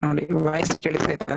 ನೋಡಿ voice ಕೇಳಿಸೈತಾ?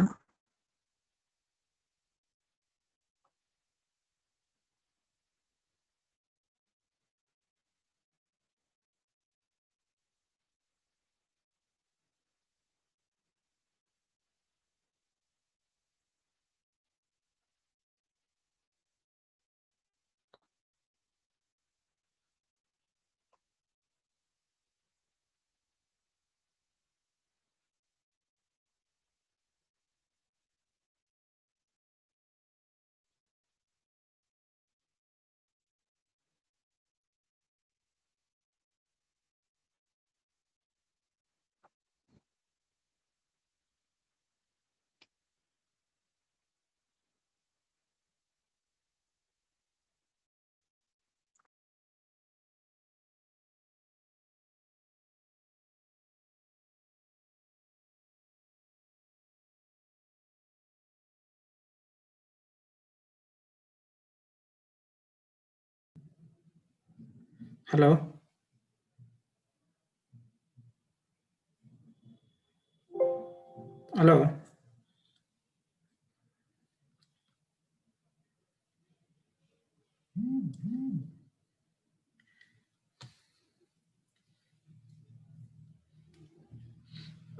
Hello, hello,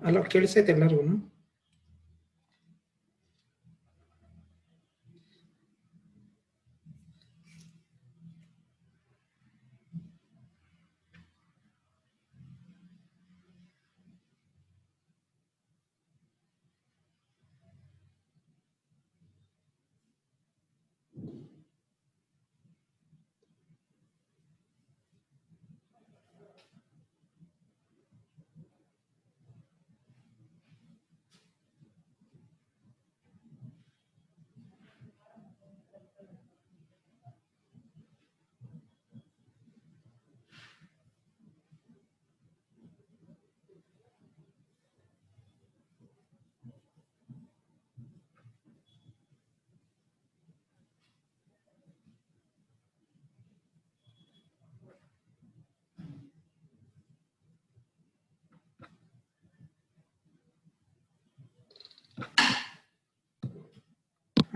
hello, ಕೇಳಿಸೈತೆ ಎಲ್ಲರಿಗೂ?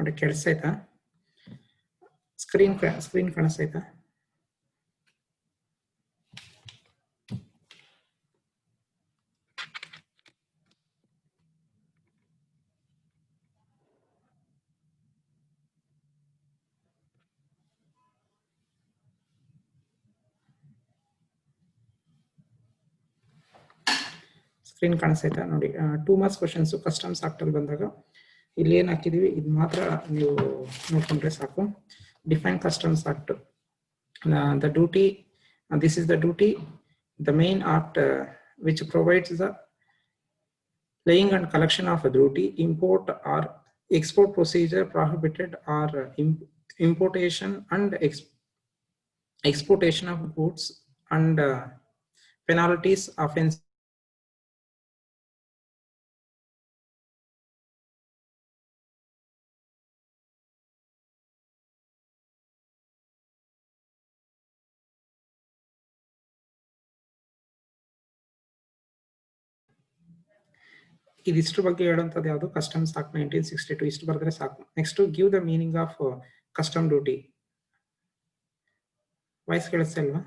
ನೋಡಿ ಕೇಳಿಸೈತಾ? ಸ್ಕ್ರೀನ್ ಕಾಣಿಸ್ತೈತಾ? ಸ್ಕ್ರೀನ್ ಕಾಣಿಸ್ತೈತಾ? ನೋಡಿ, 2 ಮಾರ್ಕ್ಸ್ ಕ್ವಶನ್ಸ್ ಕಸ್ಟಮ್ಸ್ ಆಕ್ಟ್ ಅಲ್ಲಿ ಬಂದಾಗ ಇಲ್ಲಿ ಏನ್ ಹಾಕಿದೀವಿ ಇದು ಮಾತ್ರ ನೀವು ನೋಡ್ಕೊಂಡ್ರೆ ಸಾಕು. Define customs act, the duty, this is the duty, the main act which provides the laying and collection of a duty, import or export procedure prohibited, or importation and exportation of goods, and penalties, offense. ಇದಿಷ್ಟು ಬಗ್ಗೆ ಹೇಳುವಂಥದ್ದು ಯಾವುದು? Customs act 1962. ಇಷ್ಟು ಬರೆದ್ರೆ ಸಾಕು. Next, give the meaning of custom duty. Voice ಕೇಳಿಸ್ತಾ ಇಲ್ವಾ?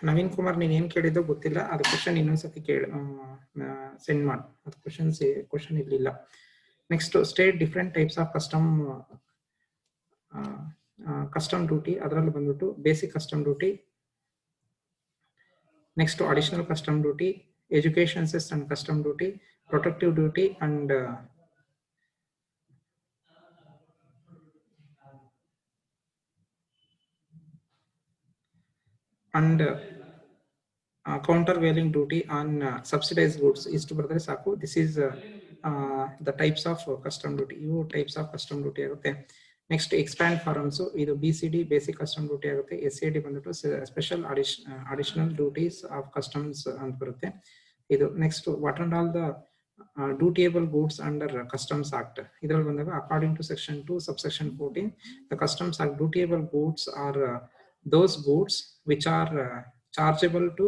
ನವೀನ್ ಕುಮಾರ್, ನೀನ್ ಏನ್ ಕೇಳಿದ್ದು ಗೊತ್ತಿಲ್ಲ, ಅದು ಕ್ವಶನ್ ಇನ್ನೊಂದ್ಸತಿ ಸೆಂಡ್ ಮಾಡು. ಅದು ಕ್ವಶನ್ ಇರ್ಲಿಲ್ಲ. Next, state different types of custom duty. ಅದರಲ್ಲಿ ಬಂದ್ಬಿಟ್ಟು basic custom duty, next additional custom duty, education cess and custom duty, protective duty, and countervailing duty on subsidized goods. ಇಷ್ಟು ಬರೆದ್ರೆ ಸಾಕು. This is the types of custom duty. ಇವು types of custom duty ಆಗುತ್ತೆ. Next, expand forms, ಇದು BCD basic custom duty ಆಗುತ್ತೆ. SAD ಬಂದ್ಬಿಟ್ಟು special additional duties of customs ಅಂತ ಬರುತ್ತೆ ಇದು. Next, what and all the dutiable goods under Customs Act. ಇದರಲ್ಲಿ ಬಂದಾಗ according to section 2 subsection 14, the Customs Act dutiable goods are those goods which are chargeable to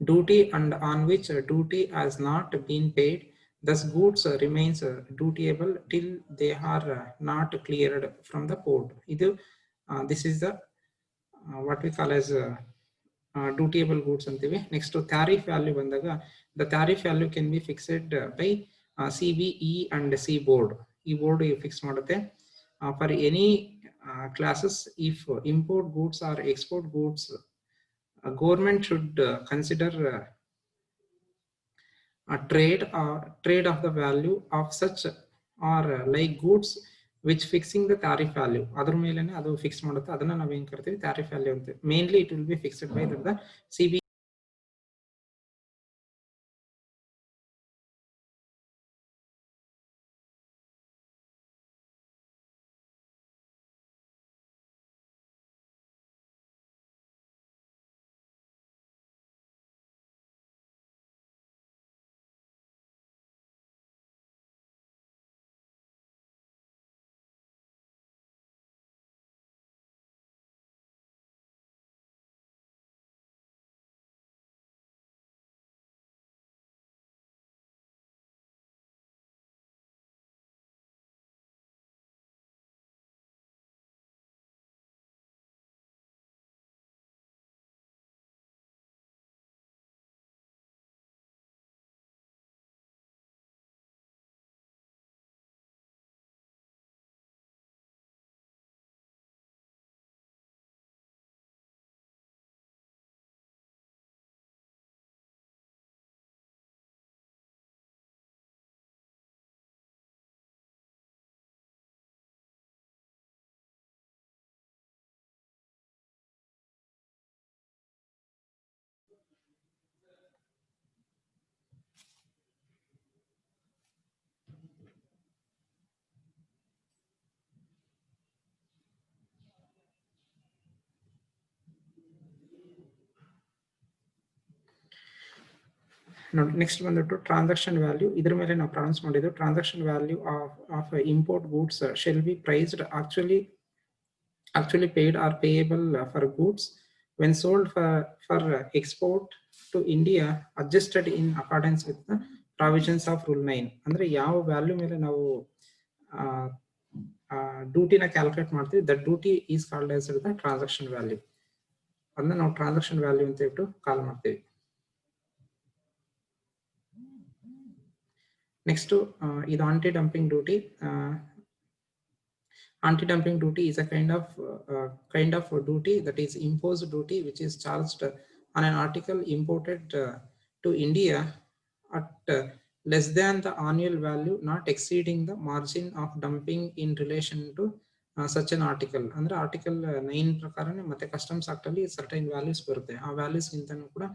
duty and on which duty has not been paid. Thus goods remains dutiable till they are not cleared from the port. This is the what we call as dutiable goods ಅಂತೀವಿ. Next to tariff value ಬಂದಾಗ the tariff value can be fixed by CBE and C board. ಈ board fix ಮಾಡುತ್ತೆ. For any classes, if import goods or export goods, government should consider a trade of the value of such or like goods which fixing the tariff value. ಅದರ ಮೇಲೆನೆ ಅದು fix ಮಾಡುತ್ತೆ. ಅದನ್ನ ನಾವು ಏನು ಕರಿತೀವಿ tariff value ಅಂತ. Mainly it will be fixed by the CB. Next ಬಂದ್ಬಿಟ್ಟು ಟ್ರಾನ್ಸಾಕ್ಷನ್ ವ್ಯಾಲ್ಯೂ. ಇದ್ರ ಮೇಲೆ ನಾವು ಪ್ರೊನೌನ್ಸ್ ಮಾಡಿದ್ದು transaction value of import goods shall be priced actually paid or payable for goods when sold for export to India, adjusted in accordance with the provisions of Rule 9. ಅಂದ್ರೆ ಯಾವ value ಮೇಲೆ ನಾವು ಡ್ಯೂಟಿನ calculate ಮಾಡ್ತೀವಿ, that duty is called as the transaction value. ಅದನ್ನ ನಾವು transaction value ಅಂತ ಹೇಳ್ಬಿಟ್ಟು ಕಾಲ್ ಮಾಡ್ತೀವಿ. Next is anti-dumping duty. Anti-dumping duty is a kind of duty that is imposed duty which is charged on an article imported to India at less than the annual value not exceeding the margin of dumping in relation to such an article. ಅಂದ್ರೆ article 9 ಪ್ರಕಾರನೇ ಮತ್ತೆ customs act ಅಲ್ಲಿ certain values ಬರುತ್ತೆ. ಆ values ಗಿಂತನೂ ಕೂಡ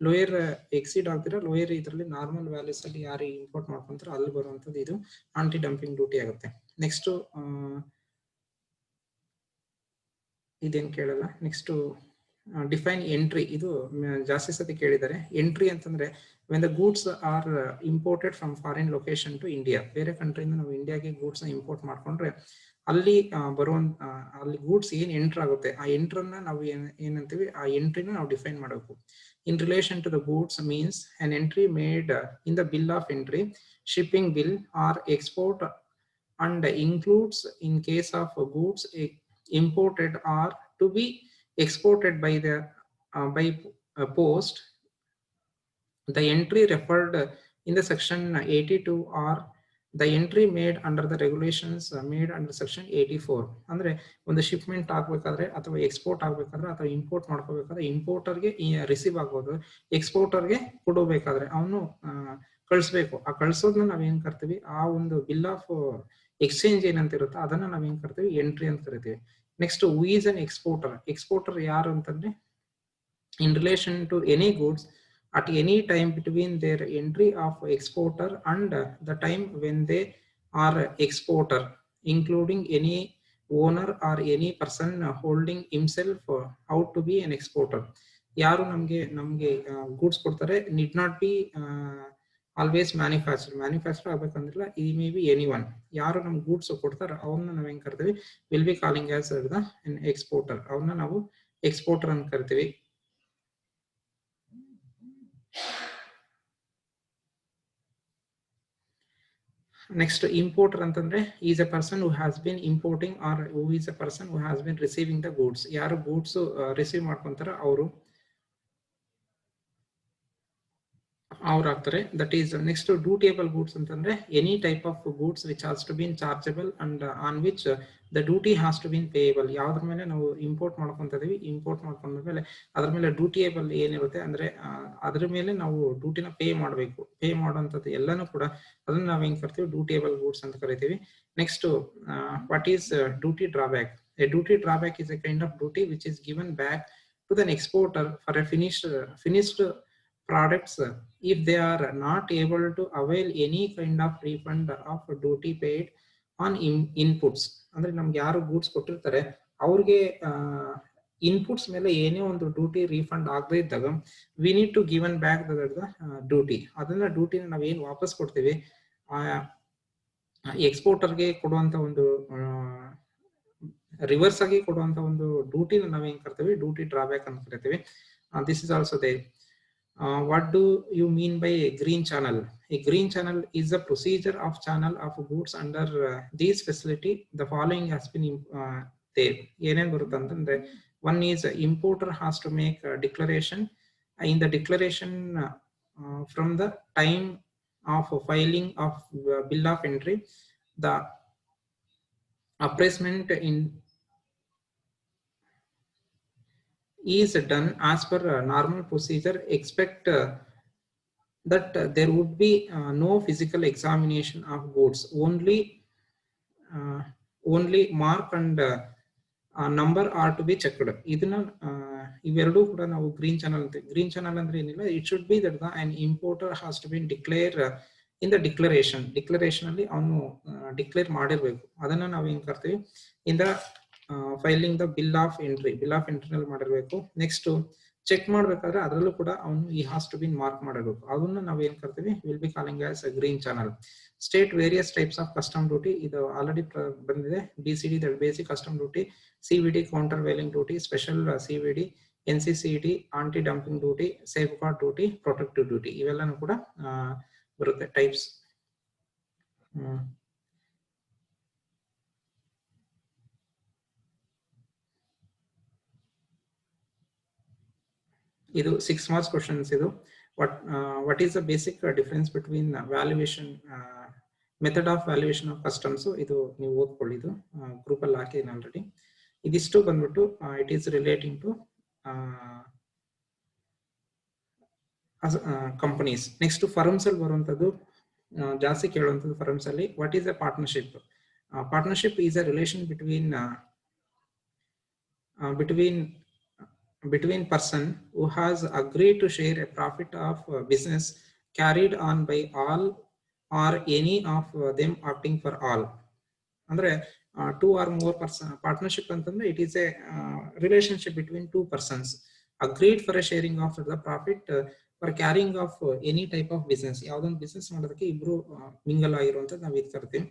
lower exceed ಆಗ್ತಿರೋ lower ಇದರಲ್ಲಿ normal values ಅಲ್ಲಿ ಯಾರು ಇಂಪೋರ್ಟ್ ಮಾಡ್ಕೊಂತಾರೋ ಅಲ್ಲಿ ಬರುವಂತದ್ದು ಇದು ಆಂಟಿ ಡಂಪಿಂಗ್ ಡ್ಯೂಟಿ ಆಗುತ್ತೆ. ನೆಕ್ಸ್ಟ್ ಇದೇನು ಕೇಳಲ್ಲ. Next define entry. ಇದು ಜಾಸ್ತಿ ಸತಿ ಕೇಳಿದ್ದಾರೆ. ಎಂಟ್ರಿ ಅಂತಂದ್ರೆ when the goods are imported from foreign location to India, ಬೇರೆ ಕಂಟ್ರಿಯಿಂದ ನಾವು ಇಂಡಿಯಾಗೆ ಗೂಡ್ಸ್ ನ ಇಂಪೋರ್ಟ್ ಮಾಡ್ಕೊಂಡ್ರೆ ಅಲ್ಲಿ ಅಲ್ಲಿ ಗೂಡ್ಸ್ ಏನ್ ಎಂಟರ್ ಆಗುತ್ತೆ ಆ ಎಂಟ್ರನ್ನ ನಾವು ಏನಂತೀವಿ ಆ ಎಂಟ್ರಿನ ನಾವು ಡಿಫೈನ್ ಮಾಡಬೇಕು. In relation to the goods means an entry made in the bill of entry, shipping bill or export, and includes in case of goods imported or to be exported by the post, the entry referred in the section 82 or the entry made under the regulations made under section 84. ಅಂದ್ರೆ ಒಂದು shipment ಆಗ್ಬೇಕಾದ್ರೆ ಅಥವಾ export ಆಗ್ಬೇಕಾದ್ರೆ ಅಥವಾ import ಮಾಡ್ಕೋಬೇಕಾದ್ರೆ ಇಂಪೋರ್ಟರ್ಗೆ receive ಆಗೋದು, ಎಕ್ಸ್ಪೋರ್ಟರ್ಗೆ ಕೊಡಬೇಕಾದ್ರೆ ಅವನು ಕಳಿಸ್ಬೇಕು. ಆ ಕಳ್ಸೋದನ್ನ ನಾವೇನ್ ಕರಿತೀವಿ, ಆ ಒಂದು ಬಿಲ್ ಆಫ್ ಎಕ್ಸ್ಚೇಂಜ್ ಏನಂತ ಇರುತ್ತೋ ಅದನ್ನ ನಾವೇನ್ ಕರಿತೀವಿ, ಎಂಟ್ರಿ ಅಂತ ಕರಿತೀವಿ. Next who is an exporter. Exporter ಯಾರು ಅಂತಂದ್ರೆ in relation to any goods at any time between their entry of exporter and the time when they are exporter, including any owner or any person holding himself out to be an exporter. ಯಾರು ನಮ್ಗೆ goods ಕೊಡ್ತಾರೆ need not be always manufacture ಆಗ್ಬೇಕಂದ್ರಲ್ಲ ಈ may be any one, ಯಾರು ನಮ್ಗೆ goods ಕೊಡ್ತಾರ ಅವನ್ನ ನಾವು ಹೆಂಗ್ ಕರಿತೀವಿ, will be calling as the exporter, ಅವನ್ನ ನಾವು ಎಕ್ಸ್ಪೋರ್ಟರ್ ಅಂತ ಕರಿತೀವಿ. ನೆಕ್ಸ್ಟ್ ಇಂಪೋರ್ಟರ್ ಅಂತಂದ್ರೆ is a person who has been importing or who is a person who has been receiving the goods, ಯಾರು ಗೂಡ್ಸ್ ರಿಸೀವ್ ಮಾಡ್ಕೊಂತಾರ ಅವರು ಆಗ್ತಾರೆ. That is next dutiable goods ಅಂತಂದ್ರೆ any type of goods which has to been chargeable and on which the duty has to been payable. ಯಾವ್ದ್ರ ಮೇಲೆ ನಾವು import ಮಾಡ್ಕೊಂತಿದೀವಿ, import ಮಾಡ್ಕೊಂಡ್ಮೇಲೆ ಅದ್ರ ಮೇಲೆ ಡ್ಯೂಟಿಯಬಲ್ ಏನಿರುತ್ತೆ ಅಂದ್ರೆ ಅದ್ರ ಮೇಲೆ ನಾವು ಡ್ಯೂಟಿನ ಪೇ ಮಾಡಬೇಕು. ಪೇ ಮಾಡುವಂಥದ್ದು ಎಲ್ಲಾನು ಕೂಡ ಅದನ್ನ ನಾವು ಹೆಂಗ್ ಕರಿತೀವಿ, ಡ್ಯೂಟಿಯಬಲ್ ಗೂಡ್ಸ್ ಅಂತ ಕರಿತೀವಿ. Next what is duty drawback? A duty drawback is a kind of duty which is given back to the exporter for a finished products if they are not able to avail any kind of refund of duty paid on inputs. ಅಂದ್ರೆ ನಮ್ಗೆ ಯಾರು goods ಕೊಟ್ಟಿರ್ತಾರೆ ಅವ್ರಿಗೆ inputs ಮೇಲೆ ಏನೇ ಒಂದು duty refund ಆಗದೇ ಇದ್ದಾಗ we need to given back the duty. ಅದನ್ನ ಡ್ಯೂಟಿನ ನಾವೇನು ವಾಪಸ್ ಕೊಡ್ತೀವಿ ಎಕ್ಸ್ಪೋರ್ಟರ್ಗೆ ಕೊಡುವಂತ ಒಂದು ರಿವರ್ಸ್ ಆಗಿ ಕೊಡುವಂತ ಒಂದು ಡ್ಯೂಟಿನ ನಾವೇನ್ ಕರಿತೀವಿ, ಡ್ಯೂಟಿ ಡ್ರಾಬ್ಯಾಕ್ ಅಂತ ಕರಿತೀವಿ. This is also they. What do you mean by a green channel? A green channel is a procedure of channel of goods under these facility. The following has been there. ಏನೇನ್ ಬರುತ್ತೆ ಅಂತಂದ್ರೆ, one is importer has to make a declaration. In the declaration from the time of filing of bill of entry, the appraisement in is done as per normal procedure. Expect that there would be no physical examination of goods, only mark and number are to be checked. ಇದನ್ನ ಇವೆರಡೂ ಕೂಡ ನಾವು green channel ಅಂತ. Green channel ಅಂದ್ರೆ ಏನಿಲ್ಲ, it should be that an importer has to be declare in the declaration ಅಲ್ಲಿ ಅವನು declare ಮಾಡಿರ್ಬೇಕು. ಅದನ್ನ ನಾವು ಏನ್ ಕರ್ತೀವಿ, in the filing the bill of entry ನಲ್ಲಿ ಮಾಡಿರ್ಬೇಕು. ನೆಕ್ಸ್ಟ್ ಚೆಕ್ ಮಾಡ್ಬೇಕಾದ್ರೆ ಅದರಲ್ಲೂ ಕೂಡ ಅವನು ಈ ಹಾಸ್ ಟು ಬಿನ್ ಮಾರ್ಕ್ ಮಾಡಿರ್ಬೇಕು. ಅದನ್ನ ನಾವು ಏನ್ ಕರ್ತೀವಿ, will be calling as green channel. State various types of custom duty, ಇದು ಆಲ್ರೆಡಿ ಬಂದಿದೆ. BCD that basic custom duty, CVD countervailing duty, special CVD, NCCD anti dumping duty, safeguard duty, protective duty, ಇವೆಲ್ಲಾನು ಕೂಡ ಬರುತ್ತೆ types. ಇದು 6 marks questions. ಇದು what is the basic difference between valuation method of valuation of customs. ಇದು ನೀವು ಓದ್ಕೊಳ್ಳಿ, ಇದು group ಅಲ್ಲಿ ಹಾಕಿದ್ದೀನಿ ಆಲ್ರೆಡಿ. ಇದಿಷ್ಟು ಬಂದ್ಬಿಟ್ಟು it is relating to companies. Next firms ಅಲ್ಲಿ ಬರುವಂತದ್ದು ಜಾಸ್ತಿ ಕೇಳುವಂಥದ್ದು ಫರ್ಮ್ಸ್ ಅಲ್ಲಿ. What is a partnership? Partnership is a relation between person who has agreed to share a profit of business carried on by all or any of them acting for all. ಅಂದ್ರೆ 2 or more person partnership ಅಂತಂದ್ರೆ it is a relationship between 2 persons agreed for a sharing of the profit for carrying of any type of business. ಯಾವ್ದೊಂದು business ಮಾಡೋದಕ್ಕೆ ಇಬ್ರು mingle ಆಗಿರುವಂತದ್ದು ನಾವು ಇದು ಕರಿತೀವಿ.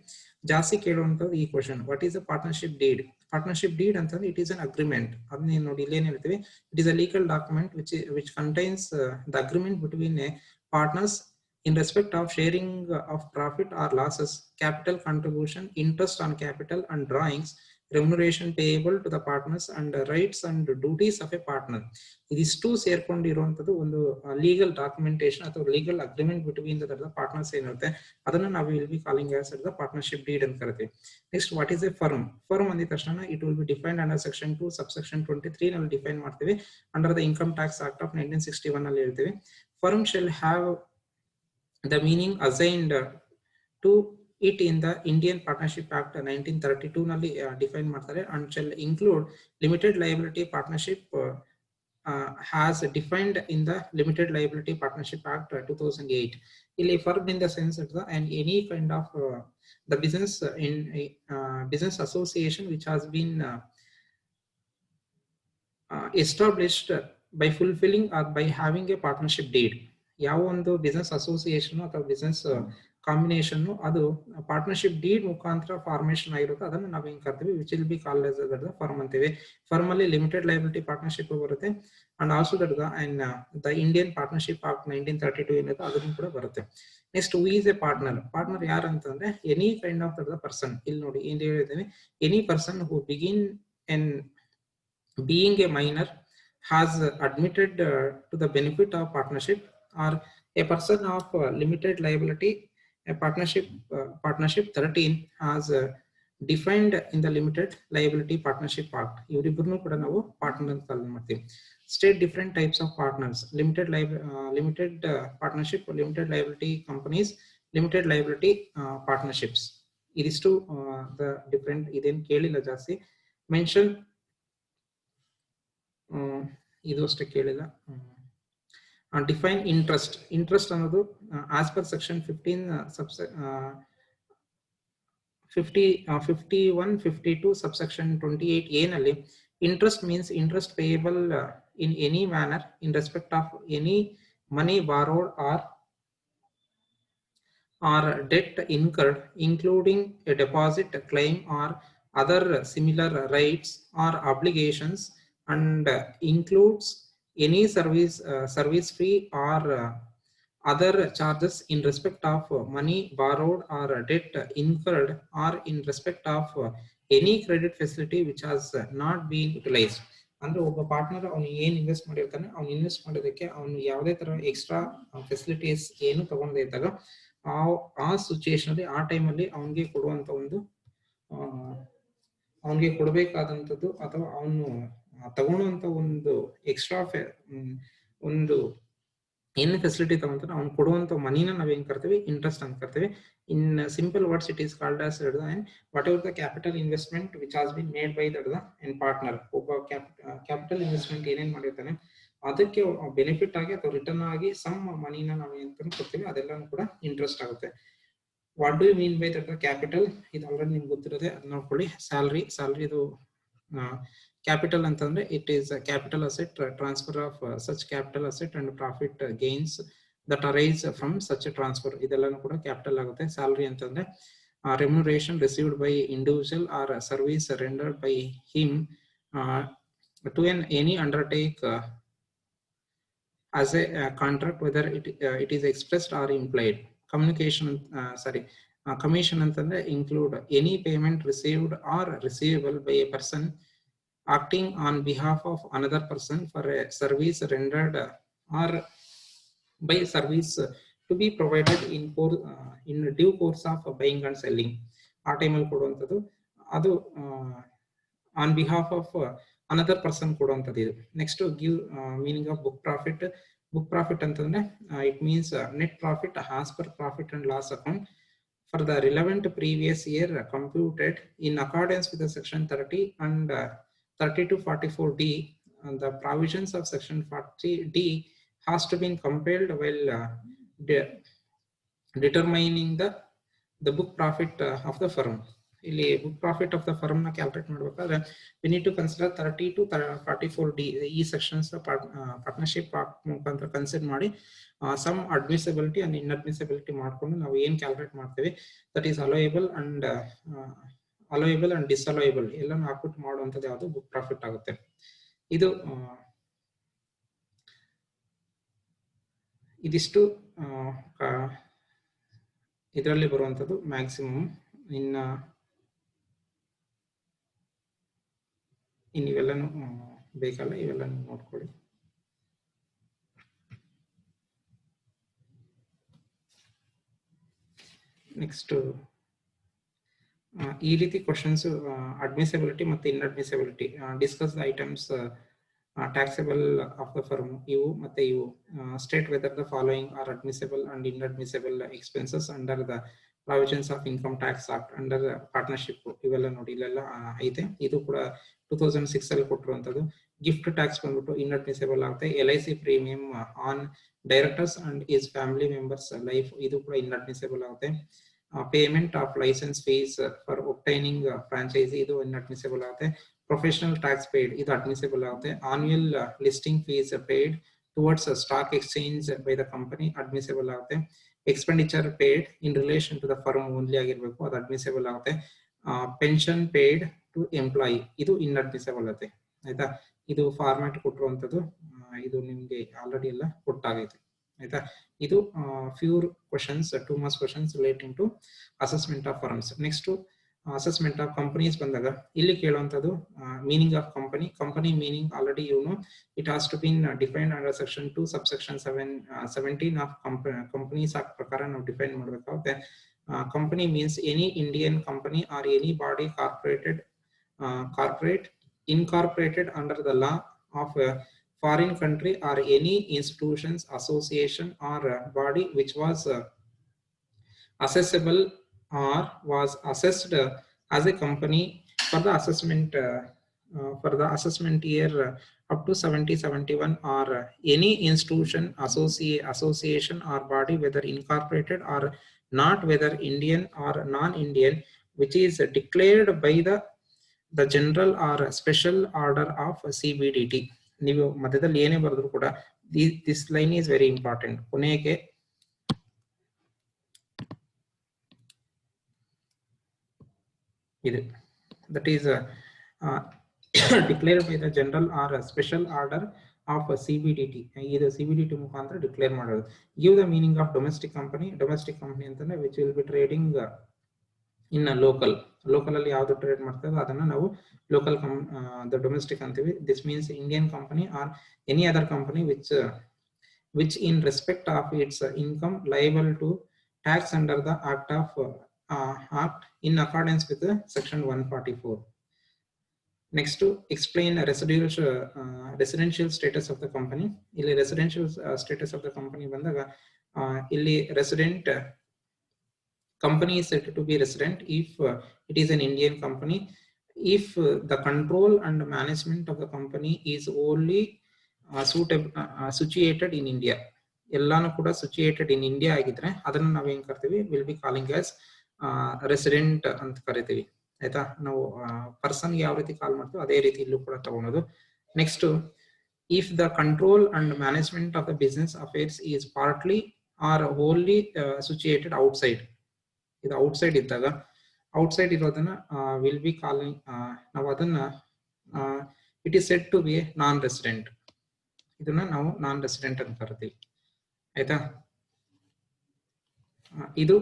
ಜಾಸ್ತಿ ಕೇಳುವಂತದ್ದು ಈ question, what is a partnership deed? Partnership deed ಅಂತಂದ್ರೆ ಇಟ್ ಈಸ್ ಅನ್ ಅಗ್ರಿಮೆಂಟ್. ಅದನ್ನ ನೋಡಿ ಇಲ್ಲಿ ಏನ್ ಹೇಳ್ತೀವಿ, it is a legal document which contains the agreement between partners in respect of sharing of profit or losses, capital contribution, interest on capital and drawings, remuneration payable to the partners and rights and duties of a partner. ಇದಿಷ್ಟು ಸೇರ್ಕೊಂಡಿರುವಂತದ್ದು ಒಂದು legal documentation ಅಥವಾ legal agreement between the partners ಏನಿರುತ್ತೆ ಅದನ್ನ ನಾವು will be calling as the partnership deed ಅಂತ ಕರಿತೀವಿ. Next what is a firm? Firm ಅಂದಿದ ತಕ್ಷಣ it will be defined under section 2 subsection 23 ನಲ್ಲಿ ಡಿಫೈನ್ ಮಾಡ್ತೀವಿ. Under the income tax act of 1961 ನಲ್ಲಿ ಹೇಳ್ತೀವಿ, firm shall have the meaning assigned to it in the Indian Partnership Act 1932 ನಲ್ಲಿ define ಮಾಡ್ತಾರೆ. and shall include limited liability partnership has defined in the Limited Liability Partnership Act 2008. ಇಲ್ಲಿ firm in the sense that and any kind of the business in business association which has been established by fulfilling or by having a partnership deed. ಯಾವ ಒಂದು business association ಅಥವಾ business combination ಅದು partnership deed ಮುಖಾಂತರ formation ಆಗಿರುತ್ತೆ, ಅದನ್ನು ನಾವು ಹೆಂಗ್ ಕರ್ತೀವಿ, which will be called as the firm ಅಂತೀವಿ. ಫರ್ಮ್ ಅಲ್ಲಿ ಲಿಮಿಟೆಡ್ ಲಯಬಿಲಿಟಿ ಪಾರ್ಟ್ನರ್ಶಿಪ್ ಬರುತ್ತೆ, and also the Indian partnership act 1932 ಏನಿದೆ ಅದನ್ನು ಕೂಡ ಬರುತ್ತೆ. Next, who is a partner. Partner ಯಾರು ಅಂತಂದ್ರೆ any kind of the person. ಇಲ್ಲಿ ನೋಡಿ ಇಲ್ಲಿ ಹೇಳಿದ್ದೇನೆ, any person who begin an being a minor has admitted to the benefit of partnership, or a person of limited liability. A partnership 13 has defined in the limited liability partnership act. ಇವರಿಬ್ಬರನ್ನು ಕೂಡ ನಾವು partner ಅಂತ ಕರೆದು ಮಾಡ್ತೀವಿ. State different types of partners: limited partnership, limited liability companies, limited liability partnerships. ಇದಿಷ್ಟು the different. ಇದೇನು ಕೇಳಿಲ್ಲ ಜಾಸ್ತಿ ಮೆನ್ಷನ್, ಇದು ಅಷ್ಟೇ ಕೇಳಿಲ್ಲ. Define interest. ಇಂಟ್ರೆಸ್ಟ್ ಅನ್ನೋದು as per section 51, 52 subsection 28A ನಲ್ಲಿ interest means interest payable in any manner in respect of any money borrowed or debt incurred, including a deposit, claim, or other similar rights or obligations, and includes any service fee or other charges in respect of money borrowed or debt incurred, or in respect of any credit facility which has not been utilized. ಅಂದ್ರೆ ಒಬ್ಬ partner ಅವನು ಏನ್ invest ಮಾಡಿರ್ತಾನೆ, ಅವ್ನು invest ಮಾಡೋದಕ್ಕೆ ಅವನು ಯಾವುದೇ ತರ ಎಕ್ಸ್ಟ್ರಾ ಫೆಸಿಲಿಟೀಸ್ ಏನು ತಗೊಂಡೇ ಇದ್ದಾಗ ಆ ಸಿಚುಯೇಷನ್ ಅಲ್ಲಿ ಆ ಟೈಮಲ್ಲಿ ಅವನಿಗೆ ಕೊಡುವಂತ ಒಂದು ಅವನಿಗೆ ಕೊಡಬೇಕಾದಂಥದ್ದು ಅಥವಾ ಅವನು ತಗೊಳ್ಳುವಂತ ಒಂದು ಎಕ್ಸ್ಟ್ರಾ ಒಂದು ಏನು ಫೆಸಿಲಿಟಿ ತಗೊಂತಾನೆ ಅವ್ನು ಕೊಡುವಂತ ಮನಿನ ನಾವೇನ್ ಕರ್ತೀವಿ, ಇಂಟ್ರೆಸ್ಟ್ ಅಂತ ಕರ್ತೀವಿ. In simple words it is called as whatever the capital investment which has been made by the partner. ಒಬ್ಬ ಕ್ಯಾಪಿಟಲ್ ಇನ್ವೆಸ್ಟ್ಮೆಂಟ್ ಏನೇನ್ ಮಾಡಿರ್ತಾನೆ ಅದಕ್ಕೆ ಬೆನಿಫಿಟ್ ಆಗಿ ಅಥವಾ ರಿಟರ್ನ್ ಆಗಿ ಸಮ್ ಮನಿನ ನಾವು ಏನ್ ಕೊಡ್ತೀವಿ ಅದೆಲ್ಲ ಕೂಡ ಇಂಟ್ರೆಸ್ಟ್ ಆಗುತ್ತೆ. What do you mean by that capital? ಇದು ಆಲ್ರೆಡಿ ನಿಮ್ಗೆ ಗೊತ್ತಿರೋದೆ, ಅದು ನೋಡ್ಕೊಳ್ಳಿ. ಸ್ಯಾಲ್ರಿ ಇದು ಕ್ಯಾಪಿಟಲ್ ಅಂತಂದ್ರೆ it is capital asset, transfer of such capital asset and profit gains that arise from such transfer, ಇದೆಲ್ಲನೂ ಕೂಡ ಕ್ಯಾಪಿಟಲ್ ಆಗುತ್ತೆ. ಸ್ಯಾಲ್ರಿ ಅಂತಂದ್ರೆ remuneration received by individual or service rendered by him to any undertake as a contract, whether it is expressed or implied. Commission ಅಂತಂದ್ರೆ include any payment received or receivable by a person acting on behalf of another person for a service rendered or by service to be provided in due course of buying and selling. ಆ ಟೈಮಲ್ಲಿ ಕೊಡುವಂಥದ್ದು ಅದು on behalf of another person ಕೊಡುವಂಥದ್ದು ಇದು. Next, give meaning of book profit. Book profit ಅಂತಂದ್ರೆ it means net profit as per profit and loss account for the relevant previous year computed in accordance with the section 30 and 30 to 44D. The provisions of section 40D has to be compiled while determining the book profit of the firm. ಇಲ್ಲಿ book profit of the firm ನ calculate ಮಾಡಬೇಕಾದ್ರೆ we need to consider 30 to 44D ಈ sections partnership ಮುಖಾಂತರ consider ಮಾಡಿ some admissibility and inadmissibility ಮಾಡ್ಕೊಂಡು ನಾವು ಏನ್ calculate ಮಾಡ್ತೇವೆ that is allowable and disallowable ಎಲ್ಲಾನು ಹಾಕ್ಬಿಟ್ಟು ಮಾಡುವಂಥದ್ದು ಯಾವುದು ಬುಕ್ ಪ್ರಾಫಿಟ್ ಆಗುತ್ತೆ. ಇದಿಷ್ಟು ಇದರಲ್ಲಿ ಬರುವಂಥದ್ದು ಮ್ಯಾಕ್ಸಿಮಮ್. ಇವೆಲ್ಲನೂ ಬೇಕಲ್ಲ, ಇವೆಲ್ಲನೂ ನೋಡ್ಕೊಳ್ಳಿ. ನೆಕ್ಸ್ಟ್, ಈ ರೀತಿ ಕ್ವಶನ್ಸ್ ಅಡ್ಮಿಸಬಿಲಿಟಿ ಮತ್ತು inadmissibility, discuss the items taxable of the firm, ಇವು ಮತ್ತೆ ಇವು, state whether the following are admissible and inadmissible expenses under the provisions of income tax act under partnership, ಇವೆಲ್ಲ ನೋಡಿ ಇಲ್ಲೆಲ್ಲ ಐತೆ. ಇದು ಕೂಡ 2006 ಅಲ್ಲಿ ಕೊಟ್ಟಿರುವಂತದ್ದು. ಗಿಫ್ಟ್ ಟ್ಯಾಕ್ಸ್ ಬಂದ್ಬಿಟ್ಟು ಇನ್ಅಡ್ಮಿಸಬಲ್ ಆಗುತ್ತೆ. LIC premium on directors and is family members life, ಇದು ಕೂಡ ಇನ್ಅಡ್ಮಿಸಬಲ್ ಆಗುತ್ತೆ. Payment of licence fees for obtaining franchise, ಇದು ಇನ್ಅಡ್ಮಿಸಬಲ್ ಆಗುತ್ತೆ. ಪ್ರೊಫೆಷನಲ್ ಟ್ಯಾಕ್ಸ್ ಪೇಡ್, ಇದು ಅಡ್ಮಿಸಬಲ್ ಆಗುತ್ತೆ. Annual listing fees paid towards a stock exchange by the company admissible ಆಗುತ್ತೆ. Expenditure paid in relation to the firm only ಆಗಿರಬೇಕು, ಅದು admissible ಆಗುತ್ತೆ. Pension paid to employee ಇದು inadmissible ಆಗುತ್ತೆ. ಆಯ್ತಾ, ಇದು ಫಾರ್ಮ್ಯಾಟ್ ಕೊಟ್ಟಿರುವಂಥದ್ದು, ಇದು ನಿಮಗೆ ಆಲ್ರೆಡಿ ಎಲ್ಲ ಕೊಟ್ಟಾಗೈತೆ. ಆಯ್ತಾ, ಇದು few questions, 2 marks questions relating to assessment of firms. Next assessment of companies ಬಂದಾಗ ಇಲ್ಲಿ ಕೇಳುವಂಥದ್ದು meaning of company. Company meaning already it has to been defined under section 2 subsection 17 of companies act ಪ್ರಕಾರ ನಾವು define ಮಾಡಬೇಕಾಗುತ್ತೆ. Company means any Indian company or any body corporate incorporated under the law of a foreign country or any institutions, association or body which was assessable or was assessed as a company for the assessment year up to 70-71, or any institution, association or body whether incorporated or not, whether Indian or non-Indian, which is declared by the general or special order of CBDT. ನೀವು ಮಧ್ಯದಲ್ಲಿ ಏನೇ ಬರೆದ್ರು ಕೂಡ this line is very important. ಕೊನೆಗೆ ಇದು that is declared by the general or special order of CBDT. ಇದು CBDT ಮುಖಾಂತರ declare ಮಾಡೋದು. Give the meaning of domestic company. Domestic company ಅಂತಂದ್ರೆ which will be trading in a local ಅಲ್ಲಿ ಯಾವ್ದು trade ಮಾಡ್ತದೆ ಅದನ್ನ ನಾವು ಲೋಕಲ್ the domestic ಅಂತೀವಿ. This means Indian company or any other company which in respect of its income liable to tax under the act in accordance with section 144. Next, to explain residential status of the company. ಇಲ್ಲಿ residential status of the company ಬಂದಾಗ ಇಲ್ಲಿ resident company is said to be resident if it is an Indian company, if the control and management of the company is only situated in India. ಎಲ್ಲಾನು ಕೂಡ situated in India ಆಗಿದ್ರೆ ಅದನ್ನ ನಾವು ಏನ್ ಕರಿತೀವಿ, will be calling as resident ಅಂತ ಕರಿತೀವಿ. ಆಯ್ತಾ, ನಾವು ಪರ್ಸನ್ ಯಾವ ರೀತಿ ಕಾಲ್ ಮಾಡ್ತೀವಿ ಅದೇ ರೀತಿ ಇಲ್ಲೂ ಕೂಡ ತಗೊಳೋದು. Next, if the control and management of the business affairs is partly or wholly situated outside. ಇದು ಔಟ್ಸೈಡ್ ಇದ್ದಾಗ, ಔಟ್ಸೈಡ್ ಇರೋದನ್ನ ವಿಲ್ ಬಿ ಕಾಲಿಂಗ್, ನಾವು ಅದನ್ನ it is said to be non resident. ಇದನ್ನ ನಾವು ನಾನ್ ರೆಸಿಡೆಂಟ್ ಅಂತ ಕರಿತೀವಿ. ಆಯ್ತಾ, ಇದು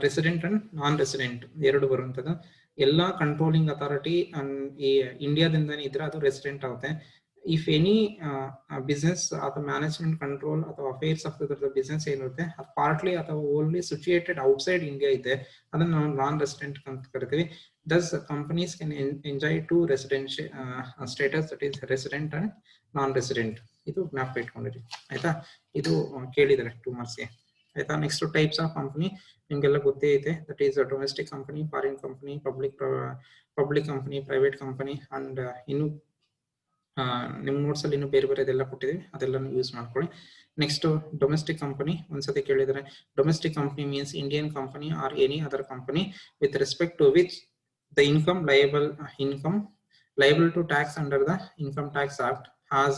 ರೆಸಿಡೆಂಟ್ ಅಂಡ್ ನಾನ್ ರೆಸಿಡೆಂಟ್ ಎರಡು ಬರುವಂತದ್ದು. ಎಲ್ಲಾ ಕಂಟ್ರೋಲಿಂಗ್ ಅಥಾರಿಟಿ ಈ ಇಂಡಿಯಾದಿಂದಾನೇ ಇದ್ರೆ ಅದು ರೆಸಿಡೆಂಟ್ ಆಗುತ್ತೆ. ಇಫ್ ಎನಿ ಬಿಸ್ನೆಸ್ ಅಥವಾ ಮ್ಯಾನೇಜ್ಮೆಂಟ್ ಕಂಟ್ರೋಲ್ ಅಥವಾ ಅಫೇರ್ಸ್ ಆಫ್ ದ ಬಿಸ್ನೆಸ್ ಏನಿರುತ್ತೆ ಅದು ಪಾರ್ಟ್ಲಿ ಅಥವಾ ಓನ್ಲಿ ಸಿಚುಯೇಟೆಡ್ ಔಟ್ಸೈಡ್ ಇಂಡಿಯಾ ಇದೆ, ಅದನ್ನ ನಾವು ನಾನ್ ರೆಸಿಡೆಂಟ್ ಅಂತ ಕರಿತೀವಿ. Thus companies can enjoy to residential status, that is resident and non resident. ಇದು ಜ್ಞಾಪಕ ಇಟ್ಕೊಂಡಿರಿ. ಆಯ್ತಾ, ಇದು ಕೇಳಿದರೆ 2 ಮಾರ್ಕ್ಸ್ಗೆ. ಆಯ್ತಾ, ನೆಕ್ಸ್ಟ್ ಟೈಪ್ಸ್ ಆಫ್ ಕಂಪನಿ ನಿಮ್ಗೆಲ್ಲ ಗೊತ್ತೇ ಐತೆ. That is domestic company, foreign company, public company, private company and ಇನ್ನು ನಿಮ್ ನೋಟ್ಸ್ ಅಲ್ಲಿ ಇನ್ನು ಬೇರೆ ಬೇರೆದೆಲ್ಲ ಕೊಟ್ಟಿದೀವಿ, ಅದೆಲ್ಲ ಯೂಸ್ ಮಾಡ್ಕೊಳ್ಳಿ. ನೆಕ್ಸ್ಟ್ ಡೊಮೆಸ್ಟಿಕ್ ಕಂಪನಿ ಒಂದ್ಸತಿ ಕೇಳಿದರೆ, domestic company means Indian company or any other company with respect to which the income liable to tax under the Income Tax Act has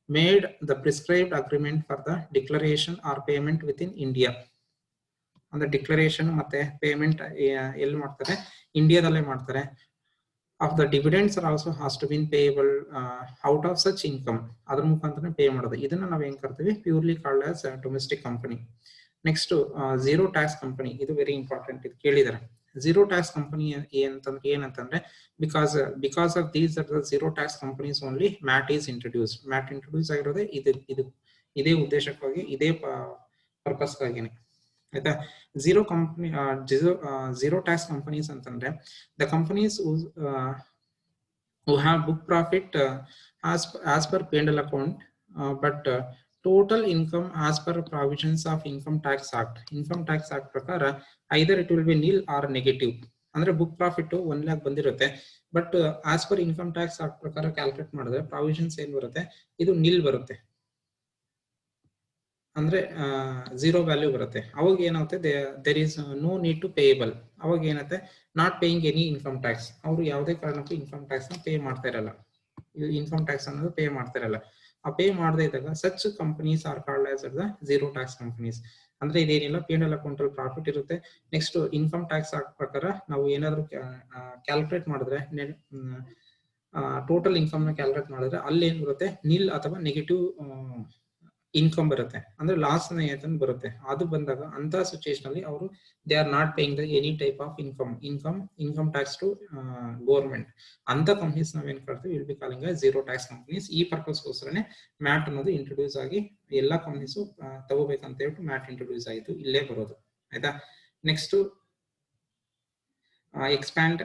made the prescribed agreement for the declaration or payment within India. ಅಂದ್ರೆ declaration ಮತ್ತೆ payment ಎಲ್ಲಿ ಮಾಡ್ತಾರೆ, ಇಂಡಿಯಾದಲ್ಲೇ ಮಾಡ್ತಾರೆ. Of the dividends are also has to be payable out of such income. ಅದರ ಮುಖಾಂತರ pay ಮಾಡೋದು. ಇದನ್ನ ನಾವು ಏನ್ ಕರ್ತೀವಿ, purely called as domestic company. Next zero tax company, ಇದು ವೆರಿ ಇಂಪಾರ್ಟೆಂಟ್, ಇದು ಕೇಳಿದ್ದಾರೆ. ಝೀರೋ ಟ್ಯಾಕ್ಸ್ ಕಂಪನಿ ಏನಂತಂದ್ರೆ because of these zero tax companies only MAT is introduce. MAT introduce ಆಗಿರೋದೇ ಇದೇ ಉದ್ದೇಶಕ್ಕಾಗಿ, ಇದೇ ಪರ್ಪಸ್ಗಾಗಿನೇ. ಆಯ್ತಾ, zero company zero tax companies ಅಂತಂದ್ರೆ the companies who have book profit as per P&L account but total income as per provisions of Income Tax Act. Income Tax Act ಪ್ರಕಾರ either it will be nil or negative. ಅಂದ್ರೆ book profit 1 lakh ಬಂದಿರುತ್ತೆ, but as per income tax act ಪ್ರಕಾರ calculate ಮಾಡಿದ್ರೆ provisions ಏನ್ ಬರುತ್ತೆ, ಇದು ನಿಲ್ ಬರುತ್ತೆ. ಅಂದ್ರೆ ಝೀರೋ ವ್ಯಾಲ್ಯೂ ಬರುತ್ತೆ. ಅವಾಗ ಏನಾಗುತ್ತೆ, there is no need to payable. ಅವಾಗ ಏನತ್ತೆ, not paying any income tax. ಅವರು ಯಾವುದೇ ಕಾರಣಕ್ಕೂ ಇನ್ಕಮ್ ಟ್ಯಾಕ್ಸ್ ನ ಪೇ ಮಾಡ್ತಾ ಇರಲ್ಲ. ಇನ್ಕಮ್ ಟ್ಯಾಕ್ಸ್ ಅನ್ನೋದು ಪೇ ಮಾಡ್ತಾ ಇರಲ್ಲ. ಪೇ ಮಾಡದೇ ಇದ್ದಾಗ such companies are called as the zero tax companies. ಅಂದ್ರೆ ಇದೇನಿಲ್ಲ, P&L ಅಕೌಂಟ್ ಅಲ್ಲಿ ಪ್ರಾಫಿಟ್ ಇರುತ್ತೆ. ನೆಕ್ಸ್ಟ್ ಇನ್ಕಮ್ ಟ್ಯಾಕ್ಸ್ ಆಕ್ಟ್ ಪ್ರಕಾರ ನಾವು ಏನಾದ್ರು ಕ್ಯಾಲ್ಕುಲೇಟ್ ಮಾಡಿದ್ರೆ ಟೋಟಲ್ ಇನ್ಕಮ್ ನ ಕ್ಯಾಲ್ಕುಲೇಟ್ ಮಾಡಿದ್ರೆ ಅಲ್ಲಿ ಏನ್ ಬರುತ್ತೆ, ನಿಲ್ ಅಥವಾ ನೆಗೆಟಿವ್ ಇನ್ಕಮ್ ಬರುತ್ತೆ, ಅಂದ್ರೆ ಲಾಸ್ ಬರುತ್ತೆ. ಅದು ಬಂದಾಗ ಅಂತ ಸಿಚುಯೇಷನ್ ಅಲ್ಲಿ ಅವರು they are not paying the any type of income tax to government. ಅಂತ ಕಂಪನೀಸ್ ನಾವೇನ್ ಮಾಡ್ತೀವಿ, will be calling zero tax companies. ಈ ಪರ್ಪಸ್ಗೋಸ್ಕರನೇ ಮ್ಯಾಟ್ ಅನ್ನೋದು ಇಂಟ್ರೊಡ್ಯೂಸ್ ಆಗಿ ಎಲ್ಲಾ ಕಂಪನೀಸ್ ತಗೋಬೇಕಂತ ಹೇಳ್ಬಿಟ್ಟು ಮ್ಯಾಟ್ ಇಂಟ್ರೊಡ್ಯೂಸ್ ಆಯಿತು, ಇಲ್ಲೇ ಬರೋದು. ಆಯ್ತಾ. Next expand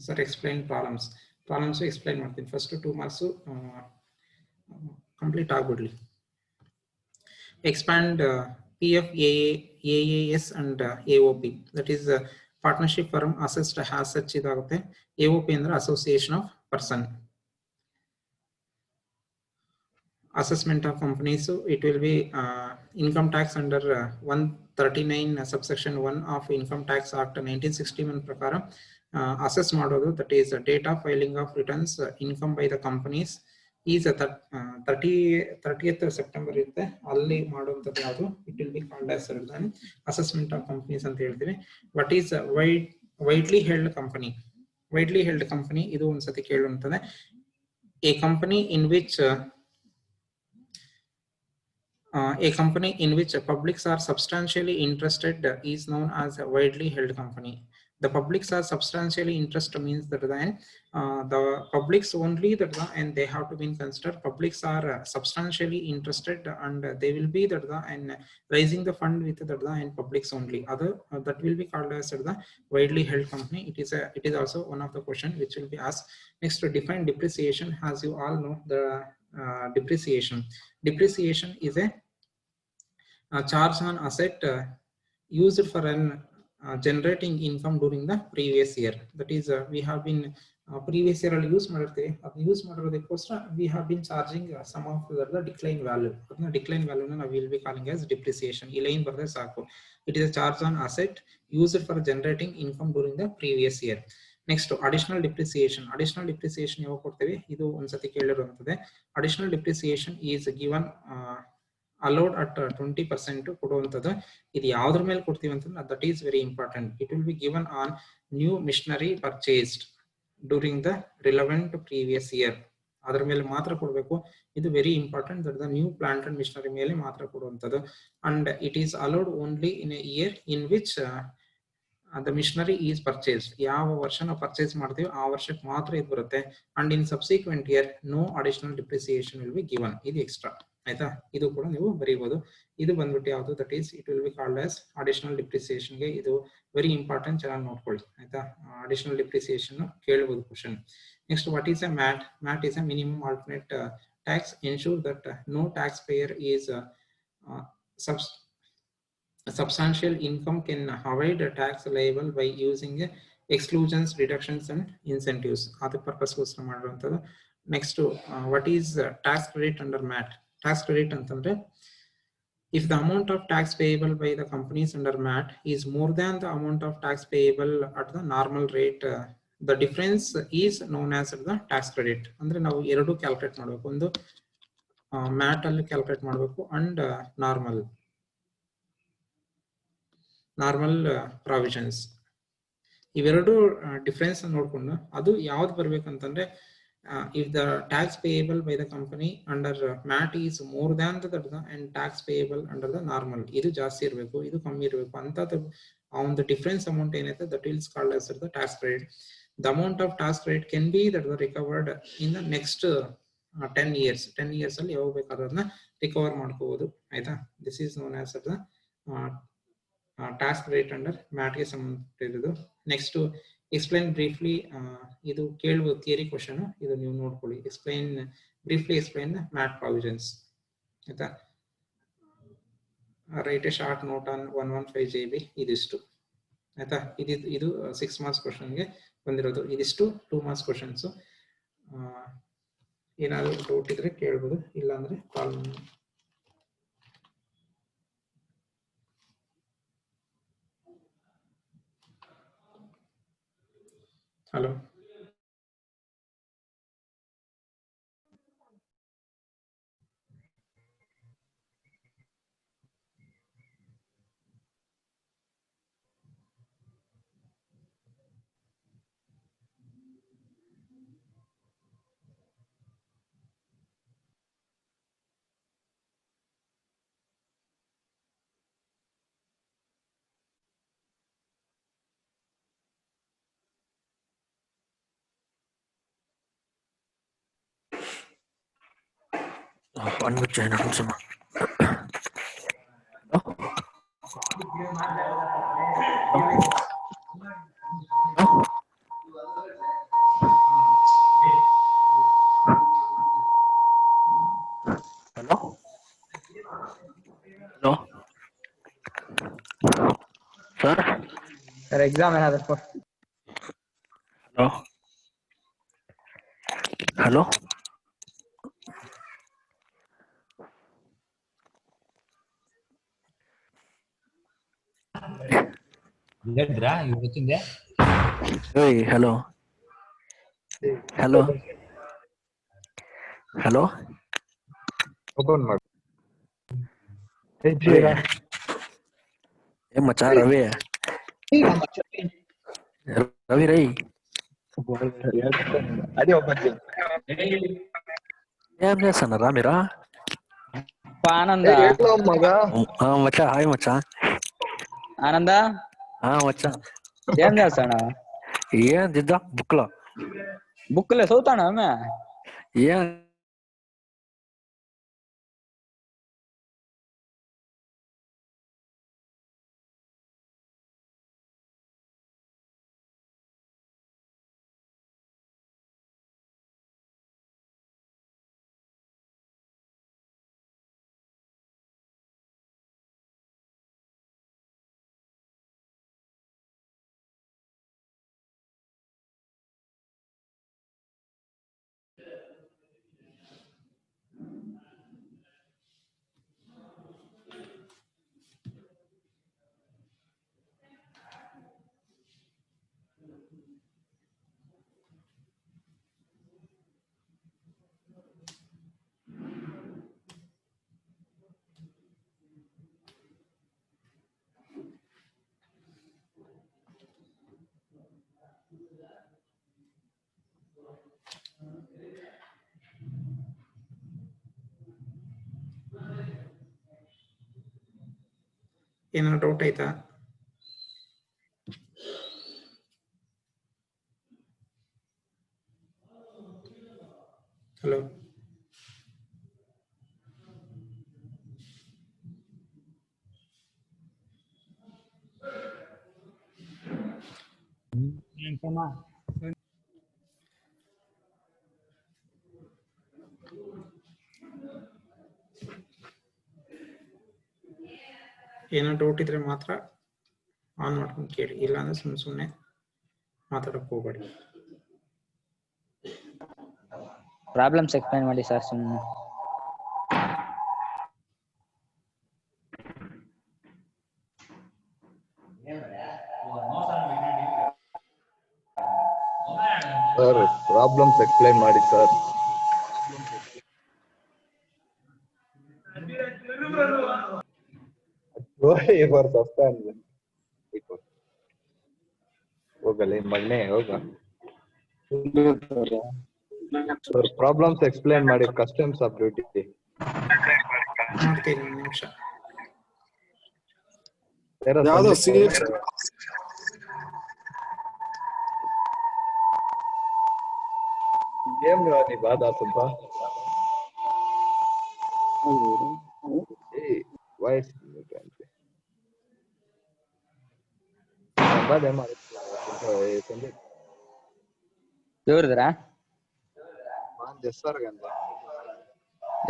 sir, explain problems explain ಮಾಡ್ತೀನಿ. ಫಸ್ಟ್ 2 ಮಾರ್ಕ್ಸ್ ಕಂಪ್ಲೀಟ್ ಆಗ್ಬಿಡ್ಲಿ. Expand PF, AAS and AOP, that is partnership firm assessed has such ಇದಾಗುತ್ತೆ. AOP ಅಂದ್ರೆ association of person. Assessment of companies, so it will be income tax under 139 subsection 1 of Income Tax Act 1961 ಪ್ರಕಾರ assess ಮಾಡೋದು. That is date of filing of returns income by the companies is 30th September ಇರುತ್ತೆ, ಅಲ್ಲಿ ಮಾಡುವಂಥದ್ದು ಯಾವುದು, it will be called as assessment of companies ಅಂತ ಹೇಳ್ತೀವಿ. What is widely held company? Widely held company ಇದು ಒಂದ್ಸತಿ ಕೇಳುವಂತದೆ. A company in which publics are substantially interested is known as a widely held company. The publics are substantially interested means that the publics only that and they have to be considered. Publics are substantially interested and they will be that and raising the fund with that and publics only. Other that will be called as the widely held company. It is also one of the question which will be asked. Next, to define depreciation. As you all know, the depreciation is a charge on asset used for an generating income during the previous year. That is we have been previous year ಅಲ್ಲಿ use ಮಾಡಿರ್ತೀವಿ. ಅದನ್ನ use ಮಾಡಿರೋದಕ್ಕೋಸ್ಕರ we have been charging some of the decline value. ಅದನ್ನ decline value ನ ನಾವು will be calling as depreciation. ಈ line ಬರೆದ್ರೆ ಸಾಕು. It is a charge on asset used for generating income during the previous year. Next additional depreciation. Additional depreciation ಯಾವಾಗ ಕೊಡ್ತೇವೆ, ಇದು ಒಂದ್ಸತಿ ಕೇಳಿರುವಂತದೆ. Additional depreciation is given allowed at 20% ಕೊಡುವಂಥದ್ದು. ಇದು ಯಾವ್ದ್ರ ಮೇಲೆ ಕೊಡ್ತೀವಿ ಅಂತಂದ್ರೆ that is very important. It will be given on new machinery purchased during the relevant previous year. ಅದ್ರ ಮೇಲೆ ಮಾತ್ರ ಕೊಡಬೇಕು. ಇದು very important. That the new plant and machinery ಮೇಲೆ ಮಾತ್ರ ಕೊಡುವಂಥದ್ದು. And it is allowed only in a year in which the machinery is purchased. ಯಾವ ವರ್ಷ ನಾವು ಪರ್ಚೇಸ್ ಮಾಡ್ತೀವಿ ಆ ವರ್ಷಕ್ಕೆ ಮಾತ್ರ ಇದು ಬರುತ್ತೆ. And in subsequent year no additional depreciation will be given. ಇದು ಎಕ್ಸ್ಟ್ರಾ. ಆಯ್ತಾ, ಇದು ಕೂಡ ನೀವು ಬರೀಬಹುದು. ಇದು ಬಂದ್ಬಿಟ್ಟು ಯಾವುದು, that is it will be called as additional depreciation ಗೆ. ಇದು ವೆರಿ ಇಂಪಾರ್ಟೆಂಟ್, ಚೆನ್ನಾಗಿ ನೋಡ್ಕೊಳ್ಳಿ. ಆಯ್ತಾ, ಅಡಿಷನಲ್ ಡಿಪ್ರಿಸಿಯೇಷನ್ ಕೇಳಬಹುದು question. Next, what is a MAT? MAT is a minimum alternate tax. Ensure that no tax payer is substantial income can avoid a tax liable by using exclusions, deductions and incentives. Other purpose goಸ್ಕರ ಮಾಡುವಂತದ್ದು. Next, what is tax credit under MAT? Tax credit ಅಂತಂದ್ರೆ if the amount of tax payable by the companies under MAT is more than the amount of tax payable at the normal rate, the difference is known as the tax credit. ಅಂದ್ರೆ ನಾವು ಎರಡು calculate ಮಾಡಬೇಕು. ಒಂದು MAT ಅಲ್ಲಿ calculate ಮಾಡಬೇಕು and normal provisions. ಇವೆರಡು difference ನೋಡ್ಕೊಂಡು ಅದು ಯಾವ್ದು ಬರ್ಬೇಕಂತಂದ್ರೆ if the tax payable by the company under MAT is more than the and tax payable under the normal, ಇದು ಜಾಸ್ತಿ ಇರಬೇಕು, ಇದು ಕಮ್ಮಿ ಇರಬೇಕು ಅಂತ ಒಂದು ಡಿಫರೆನ್ಸ್ ಅಮೌಂಟ್ ಏನೈತೆ that is called as the tax credit. The amount of tax credit can be that recovered in the next 10 years. 10 years ಅಲ್ಲಿ ಯಾವಾಗ ಬೇಕಾದ್ರೂ ಅದನ್ನ ರಿಕವರ್ ಮಾಡ್ಕೋಬಹುದು. ಆಯ್ತಾ, this is known as the tax credit under MAT ಗೆ ಸಂಬಂಧಪಟ್ಟಿರೋದು. Next, explain briefly. ಇದು ಕೇಳುವ theory question, ಇದು ನೀವು ನೋಡ್ಕೊಳ್ಳಿ. Briefly explain MAT provisions. ಆಯ್ತಾ, write a short note on 115 GB. ಇದಿಷ್ಟು. ಆಯ್ತಾ, ಇದು 6 ಮಾರ್ಕ್ಸ್ ಕ್ವಶನ್ಗೆ ಬಂದಿರೋದು. ಇದಿಷ್ಟು 2 ಮಾರ್ಕ್ಸ್ ಕ್ವಶನ್ಸ್. ಏನಾದ್ರು ಡೌಟ್ ಇದ್ರೆ ಕೇಳ್ಬೋದು, ಇಲ್ಲ ಅಂದ್ರೆ ಕಾಲ್ ಮಾಡಿ. Hello unmute join sama. Hello? Hello? Sir? Sir, exam ಏನಾದ್ರು for Hello? Hello? ಹೇಳಿದ್ರಾ ಇವ್ರು వచ్చిందే Hey, hello. Hello. Hello? open ಮಾಡಿ. ಏ ಮಚ್ಚ ರವಿ ರವಿ ರೈ ಅದೇ ಒಬ್ಬ ಏನ್ చేస్తున్నారా మీరా ఆనంద ಮಗ మచ్చ హాయ్ మచ్చ ఆనంద మచ్చ ఏం చేస్తాను ఏం దిద్దా బుక్ లో బుక్లే చదువుతాను ఆమె ఏం ಏನಾದ್ರು ಡೌಟ್ ಆಯ್ತಾ? ಹಲೋ ಏನಾದ್ರು ಡೌಟ್ ಇದ್ರೆ ಮಾತ್ರ ಆನ್ ಮಾಡ್ಕೊಂಡು ಕೇಳಿ, ಇಲ್ಲಾಂದ್ರೆ ಸುಮ್ಮನೆ ಮಾತಾಡಕ್ ಹೋಗ್ಬೇಡಿ. ಪ್ರಾಬ್ಲಮ್ಸ್ ಎಕ್ಸ್ಪ್ಲೈನ್ ಮಾಡಿ ಸರ್ ಸುಮ್ಮನೆ. ಸರ್ ಪ್ರಾಬ್ಲಮ್ಸ್ ಎಕ್ಸ್ಪ್ಲೈನ್ ಮಾಡಿ ಸರ್. ಹೋಗಲ್ಲ ಮಗನೇ ಹೋಗ. ಸರ್ ಪ್ರಾಬ್ಲಮ್ಸ್ ಎಕ್ಸ್ಪ್ಲೈನ್ ಮಾಡಿ, ಕಸ್ಟಮ್ಸ್ ಆಫ್ ಡ್ಯೂಟಿ. ಮಾಡ್ತೀನಿ ಒಂದು ನಿಮಿಷ. ಏನ್ ನೀ ಬಾದ ಸ್ವಲ್ಪ ವಾಯ್ಸ್ ఎవరిదిరా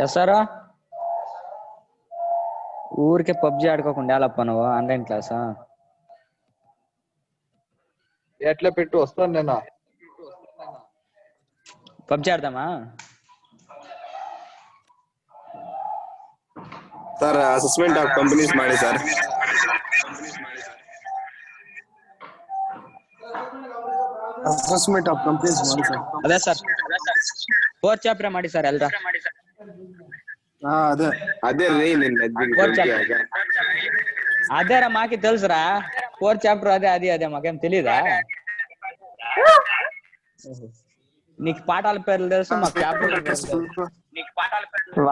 ఎస్సారా ఊరికే పబ్జి ఆడుకోకుండా వెళ్ళప్ప నువ్వు ఆన్లైన్ క్లాసా? ఎట్లా పెట్టు వస్తాను నేను. పబ్జి ఆడదామా ಸರ್? ಅಸೆಸ್ಮೆಂಟ್ ಆಫ್ ಕಂಪನೀಸ್ ಮಾಡಿ ಸರ್. ಅಸೆಸ್ಮೆಂಟ್ ಆಫ್ ಕಂಪನೀಸ್ ಮಾಡಿ ಸರ್. ಅದೇ ಸರ್ 4th ಚಾಪ್ಟರ್ ಮಾಡಿ ಸರ್ ಎಲ್ರ. ಹಾ ಅದೇ ಅದೇ ರೀ ನಿನ್ನ అదేరా మాకి తెలుసురా 4th చాప్టర్ అదే మాకేం తెలీదా నీకు పాఠాల పేర్లు తెలుసు మాకు చాప్టర్ తెలుసు నీకు పాఠాల పేర్లు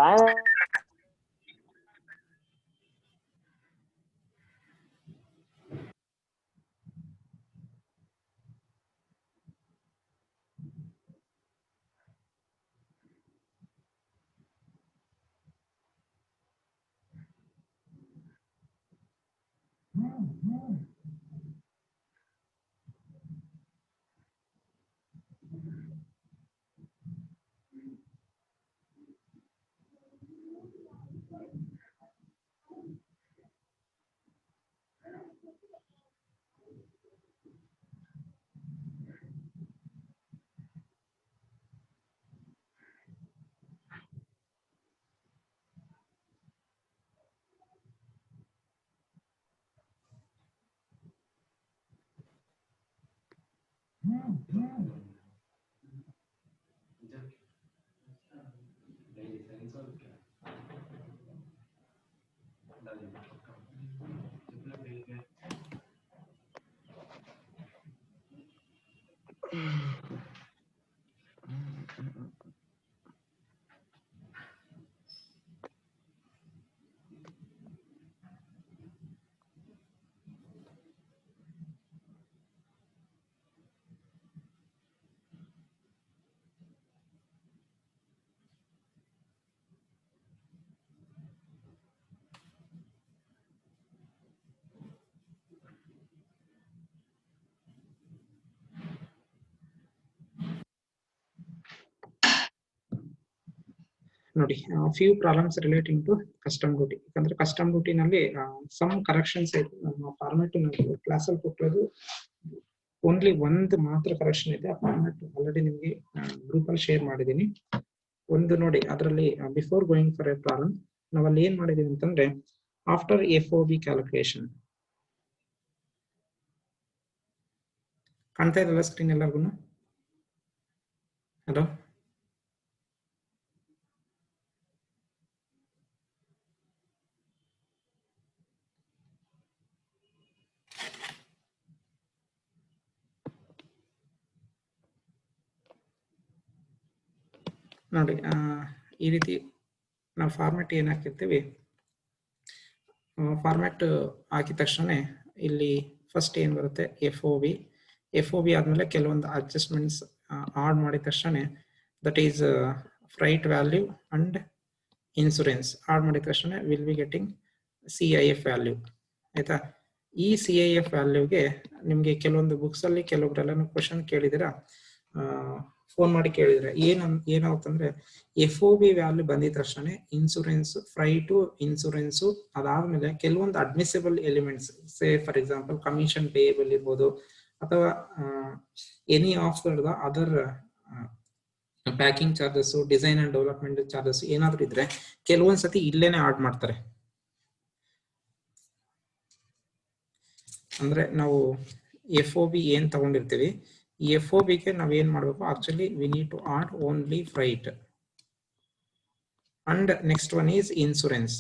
ನೋಡಿ few problems relating to custom duty. ಯಾಕಂದ್ರೆ ಕಸ್ಟಮ್ ಡ್ಯೂಟಿ ನಲ್ಲಿ ಸಮ್ ಕರೆಕ್ಷನ್ಸ್ ಇದೆ. ನಮ್ಮ ಫಾರ್ಮೆಟ್ ಕ್ಲಾಸ್ ಅಲ್ಲಿ ಕೊಟ್ಟಿರೋದು ಓನ್ಲಿ ಒಂದು ಮಾತ್ರ ಕರೆಕ್ಷನ್ ಇದೆ. ಆ ಫಾರ್ಮೆಟ್ ಆಲ್ರೆಡಿ ನಿಮ್ಗೆ ಗ್ರೂಪ್ ಅಲ್ಲಿ ಶೇರ್ ಮಾಡಿದೀನಿ. ಒಂದು ನೋಡಿ ಅದರಲ್ಲಿ before going for A problem ನಾವಲ್ಲಿ ಏನ್ ಮಾಡಿದೀವಿ ಅಂತಂದ್ರೆ ಆಫ್ಟರ್ FOB ಕ್ಯಾಲ್ಕುಲೇಷನ್ ಕಾಣ್ತಾ ಇದೆಲ್ಲ ಸ್ಕ್ರೀನ್ ಎಲ್ಲರಿಗೂ? ಹಲೋ ನೋಡಿ ಈ ರೀತಿ ನಾವು ಫಾರ್ಮೆಟ್ ಏನ್ ಹಾಕಿರ್ತೀವಿ, ಫಾರ್ಮೆಟ್ ಹಾಕಿದ ತಕ್ಷಣ ಇಲ್ಲಿ ಫಸ್ಟ್ ಏನ್ ಬರುತ್ತೆ FOB ಆದ್ಮೇಲೆ ಕೆಲವೊಂದು ಅಡ್ಜಸ್ಟ್ಮೆಂಟ್ಸ್ ಆಡ್ ಮಾಡಿದ ತಕ್ಷಣ that is freight value and insurance add ಮಾಡಿದ ತಕ್ಷಣ will be getting CIF value. ಆಯ್ತಾ? ಈ CIF ವ್ಯಾಲ್ಯೂಗೆ ನಿಮ್ಗೆ ಕೆಲವೊಂದು ಬುಕ್ಸ್ ಅಲ್ಲಿ ಕೆಲವೊಬ್ಬರೆಲ್ಲ ಕ್ವಶನ್ ಕೇಳಿದಿರ, ಫೋನ್ ಮಾಡಿ ಕೇಳಿದ್ರೆ ಏನಾಗುತ್ತಂದ್ರೆ FOB ವ್ಯಾಲ್ಯೂ ಬಂದಿದ ತಕ್ಷಣ ಇನ್ಸೂರೆನ್ಸ್, ಫ್ರೈಟು, ಇನ್ಸೂರೆನ್ಸ್, ಅದಾದ್ಮೇಲೆ ಕೆಲವೊಂದು admissible elements, say for example commission payable ಇರ್ಬೋದು ಅಥವಾ any of the other packing charges, design and development charges ಏನಾದ್ರು ಇದ್ರೆ ಕೆಲವೊಂದ್ಸತಿ ಇಲ್ಲೇನೆ ಆಡ್ ಮಾಡ್ತಾರೆ. ಅಂದ್ರೆ ನಾವು FOB ಏನ್ ತಗೊಂಡಿರ್ತೀವಿ, ಈ FOB ಗೆ ನಾವ್ ಏನ್ ಮಾಡ್ಬೇಕು, actually we need to add only freight and next one is insurance.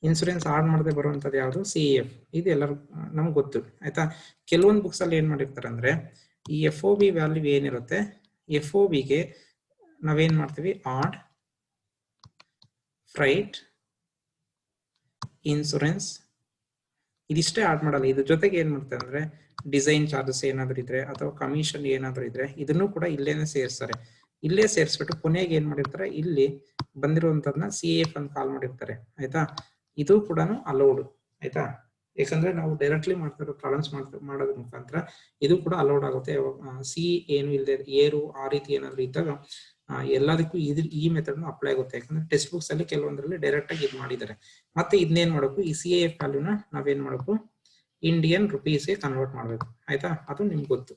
Insurance add ಮಾಡದೆ ಬರುವಂತದ್ದು ಯಾವುದು? CIF. ಇದು ಎಲ್ಲರೂ ನಮ್ಗೆ ಗೊತ್ತು. ಆಯ್ತಾ? ಕೆಲವೊಂದು ಬುಕ್ಸ್ ಅಲ್ಲಿ ಏನ್ ಮಾಡಿರ್ತಾರೆ ಅಂದ್ರೆ ಈ FOB ವ್ಯಾಲ್ಯೂ ಏನಿರುತ್ತೆ, FOB ಗೆ ನಾವೇನ್ ಮಾಡ್ತೀವಿ, ಆಡ್ ಫ್ರೈಟ್, ಇನ್ಸೂರೆನ್ಸ್, ಇದಿಷ್ಟೇ ಆಡ್ ಮಾಡಲ್ಲ. ಇದ್ರ ಜೊತೆಗೆ ಏನ್ ಮಾಡ್ತಾರೆ ಅಂದ್ರೆ ಡಿಸೈನ್ ಚಾರ್ಜಸ್ ಏನಾದ್ರು ಇದ್ರೆ ಅಥವಾ ಕಮಿಷನ್ ಏನಾದ್ರು ಇದ್ರೆ ಇದನ್ನು ಕೂಡ ಇಲ್ಲೇನೆ ಸೇರಿಸ್ತಾರೆ. ಇಲ್ಲೇ ಸೇರಿಸ್ಬಿಟ್ಟು ಕೊನೆಗೆ ಏನ್ ಮಾಡಿರ್ತಾರೆ, ಇಲ್ಲಿ ಬಂದಿರುವಂತದನ್ನ CIF ಅಂತ ಕಾಲ್ ಮಾಡಿರ್ತಾರೆ. ಆಯ್ತಾ? ಇದು ಕೂಡ ಅಲೌಡ್. ಆಯ್ತಾ? ಯಾಕಂದ್ರೆ ನಾವು ಡೈರೆಕ್ಟ್ಲಿ ಮಾಡ್ತಿರೋ ಪ್ರಾಬ್ಲಮ್ಸ್ ಮಾಡೋದ್ರ ಮುಖಾಂತರ ಇದು ಕೂಡ ಅಲೌಡ್ ಆಗುತ್ತೆ. ಏನು ಇಲ್ಲದೆ ಏರು ಆ ರೀತಿ ಏನಾದ್ರು ಇದ್ದಾಗ ಎಲ್ಲದಕ್ಕೂ ಈ ಮೆಥಡ್ ಅಪ್ಲೈ ಆಗುತ್ತೆ. ಯಾಕಂದ್ರೆ ಟೆಕ್ಸ್ಟ್ ಬುಕ್ಸ್ ಅಲ್ಲಿ ಕೆಲವೊಂದ್ರಲ್ಲಿ ಡೈರೆಕ್ಟ್ ಆಗಿ ಇದು ಮಾಡಿದ್ದಾರೆ. ಮತ್ತೆ ಇದನ್ನೇನ್ ಮಾಡಬೇಕು, ಈ CIF ವ್ಯಾಲ್ಯೂನ ನಾವೇನ್ ಮಾಡಬೇಕು, ಇಂಡಿಯನ್ ರುಪೀಸ್ಗೆ ಕನ್ವರ್ಟ್ ಮಾಡ್ಬೇಕು. ಆಯ್ತಾ? ಅದು ನಿಮ್ಗೆ ಗೊತ್ತು.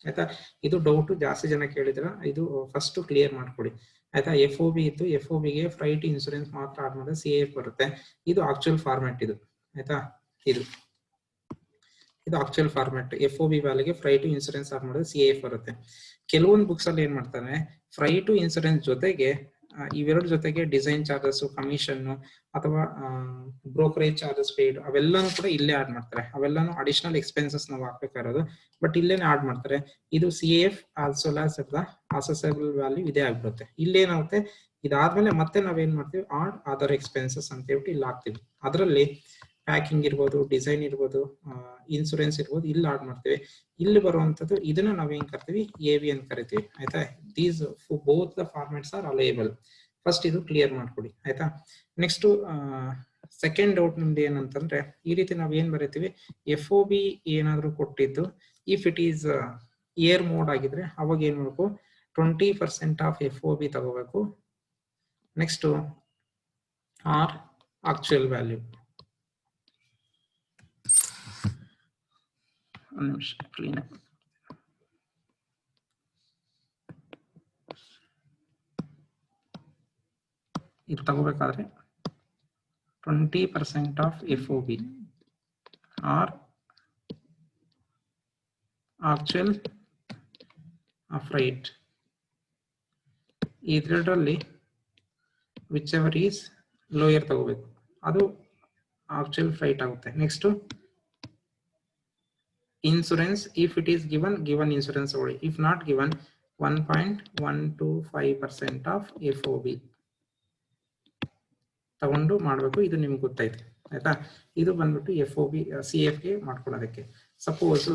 ಆಯ್ತಾ? ಇದು ಡೌಟ್ ಜಾಸ್ತಿ ಜನ ಕೇಳಿದ್ರ, ಇದು ಫಸ್ಟ್ ಕ್ಲಿಯರ್ ಮಾಡ್ಕೊಡಿ. ಆಯ್ತಾ? FOB ಇತ್ತು, FOB ಗೆ ಫ್ರೈಟ್, ಇನ್ಸೂರೆನ್ಸ್ ಮಾತ್ರ ಆಡ್ ಮಾಡಿದ್ರೆ CIF ಬರುತ್ತೆ. ಇದು ಆಕ್ಚುಯಲ್ ಫಾರ್ಮ್ಯಾಟ್ ಇದು. ಆಯ್ತಾ? ಇದು ಇದು ಆಕ್ಚುಯಲ್ ಫಾರ್ಮ್ಯಾಟ್. FOB ವ್ಯಾಲ್ಯೂಗೆ ಫ್ರೈ ಟು ಇನ್ಸೂರೆನ್ಸ್ ಆಡ್ ಮಾಡಿದ್ರೆ CAF ಬರುತ್ತೆ. ಕೆಲವೊಂದು ಬುಕ್ಸ್ ಅಲ್ಲಿ ಏನ್ ಮಾಡ್ತಾರೆ, ಫ್ರೈ ಟು ಇನ್ಸೂರೆನ್ಸ್ ಜೊತೆಗೆ ಇವೆರಡು ಜೊತೆಗೆ ಡಿಸೈನ್ ಚಾರ್ಜಸ್, ಕಮಿಷನ್ ಅಥವಾ ಬ್ರೋಕರೇಜ್ ಚಾರ್ಜಸ್ ಪೇಡ್ ಅವೆಲ್ಲಾನು ಕೂಡ ಇಲ್ಲೇ ಆಡ್ ಮಾಡ್ತಾರೆ. ಅವೆಲ್ಲಾನು ಅಡಿಷನಲ್ ಎಕ್ಸ್ಪೆನ್ಸಸ್ ನಾವು ಹಾಕ್ಬೇಕಾಗಿರೋದು, ಬಟ್ ಇಲ್ಲೇನೆ ಆಡ್ ಮಾಡ್ತಾರೆ. ಇದು CAF also loss the assessable value ಇದೇ ಆಗ್ಬಿಡುತ್ತೆ. ಇಲ್ಲೇನಾಗುತ್ತೆ, ಇದಾದ್ಮೇಲೆ ಮತ್ತೆ ನಾವೇನ್ ಮಾಡ್ತೀವಿ, ಆಡ್ ಅದರ್ ಎಕ್ಸ್ಪೆನ್ಸಸ್ ಅಂತ ಹೇಳ್ಬಿಟ್ಟು ಇಲ್ಲಿ ಹಾಕ್ತಿವಿ. ಅದರಲ್ಲಿ ಪ್ಯಾಕಿಂಗ್ ಇರ್ಬೋದು, ಡಿಸೈನ್ ಇರ್ಬೋದು, ಇನ್ಸೂರೆನ್ಸ್ ಇರ್ಬೋದು, ಇಲ್ಲಿ ಆಡ್ ಮಾಡ್ತೀವಿ. ಇಲ್ಲಿ ಬರುವಂತದ್ದು ಇದನ್ನ ನಾವೇನ್ ಕರಿತೀವಿ, AV ಅಂತ ಕರಿತೀವಿ. ಆಯ್ತಾ? These both the formats are available. First ಇದು ಕ್ಲಿಯರ್ ಮಾಡ್ಕೊಡಿ. ಆಯ್ತಾ? ನೆಕ್ಸ್ಟ್ ಸೆಕೆಂಡ್ ಡೌಟ್ ನಿಮ್ದು ಏನಂತಂದ್ರೆ, ಈ ರೀತಿ ನಾವ್ ಏನ್ ಬರೀತೀವಿ, FOB ಏನಾದ್ರು ಕೊಟ್ಟಿದ್ದು if it is air mode ಆಗಿದ್ರೆ ಅವಾಗ ಏನ್ ಮಾಡ್ಬೇಕು, 20% ಆಫ್ FOB ತಗೋಬೇಕು. Next or actual value. ಒಂದು ನಿಮಿಷ ಕ್ಲೀನ್ ಆಗಿ ಇದು ತಗೋಬೇಕಾದ್ರೆ 20% of FOB or actual freight. ಇದರಲ್ಲಿ ವಿಚ್ ಎವರ್ ಈಸ್ ಲೋಯರ್ ತಗೋಬೇಕು, ಅದು ಆಕ್ಚುಯಲ್ ಫ್ರೈಟ್ ಆಗುತ್ತೆ. Next insurance, if it is given insurance ತಗೊಳ್ಳಿ. If not given 1.125% of FOB ತಗೊಂಡು ಮಾಡ್ಬೇಕು. ಇದು ನಿಮ್ಗೆ ಗೊತ್ತಾಯ್ತು. ಆಯ್ತಾ? ಇದು ಬಂದ್ಬಿಟ್ಟು FOB CAF ಗೆ ಮಾಡ್ಕೊಳ್ಳೋದಕ್ಕೆ. ಸಪೋಸ್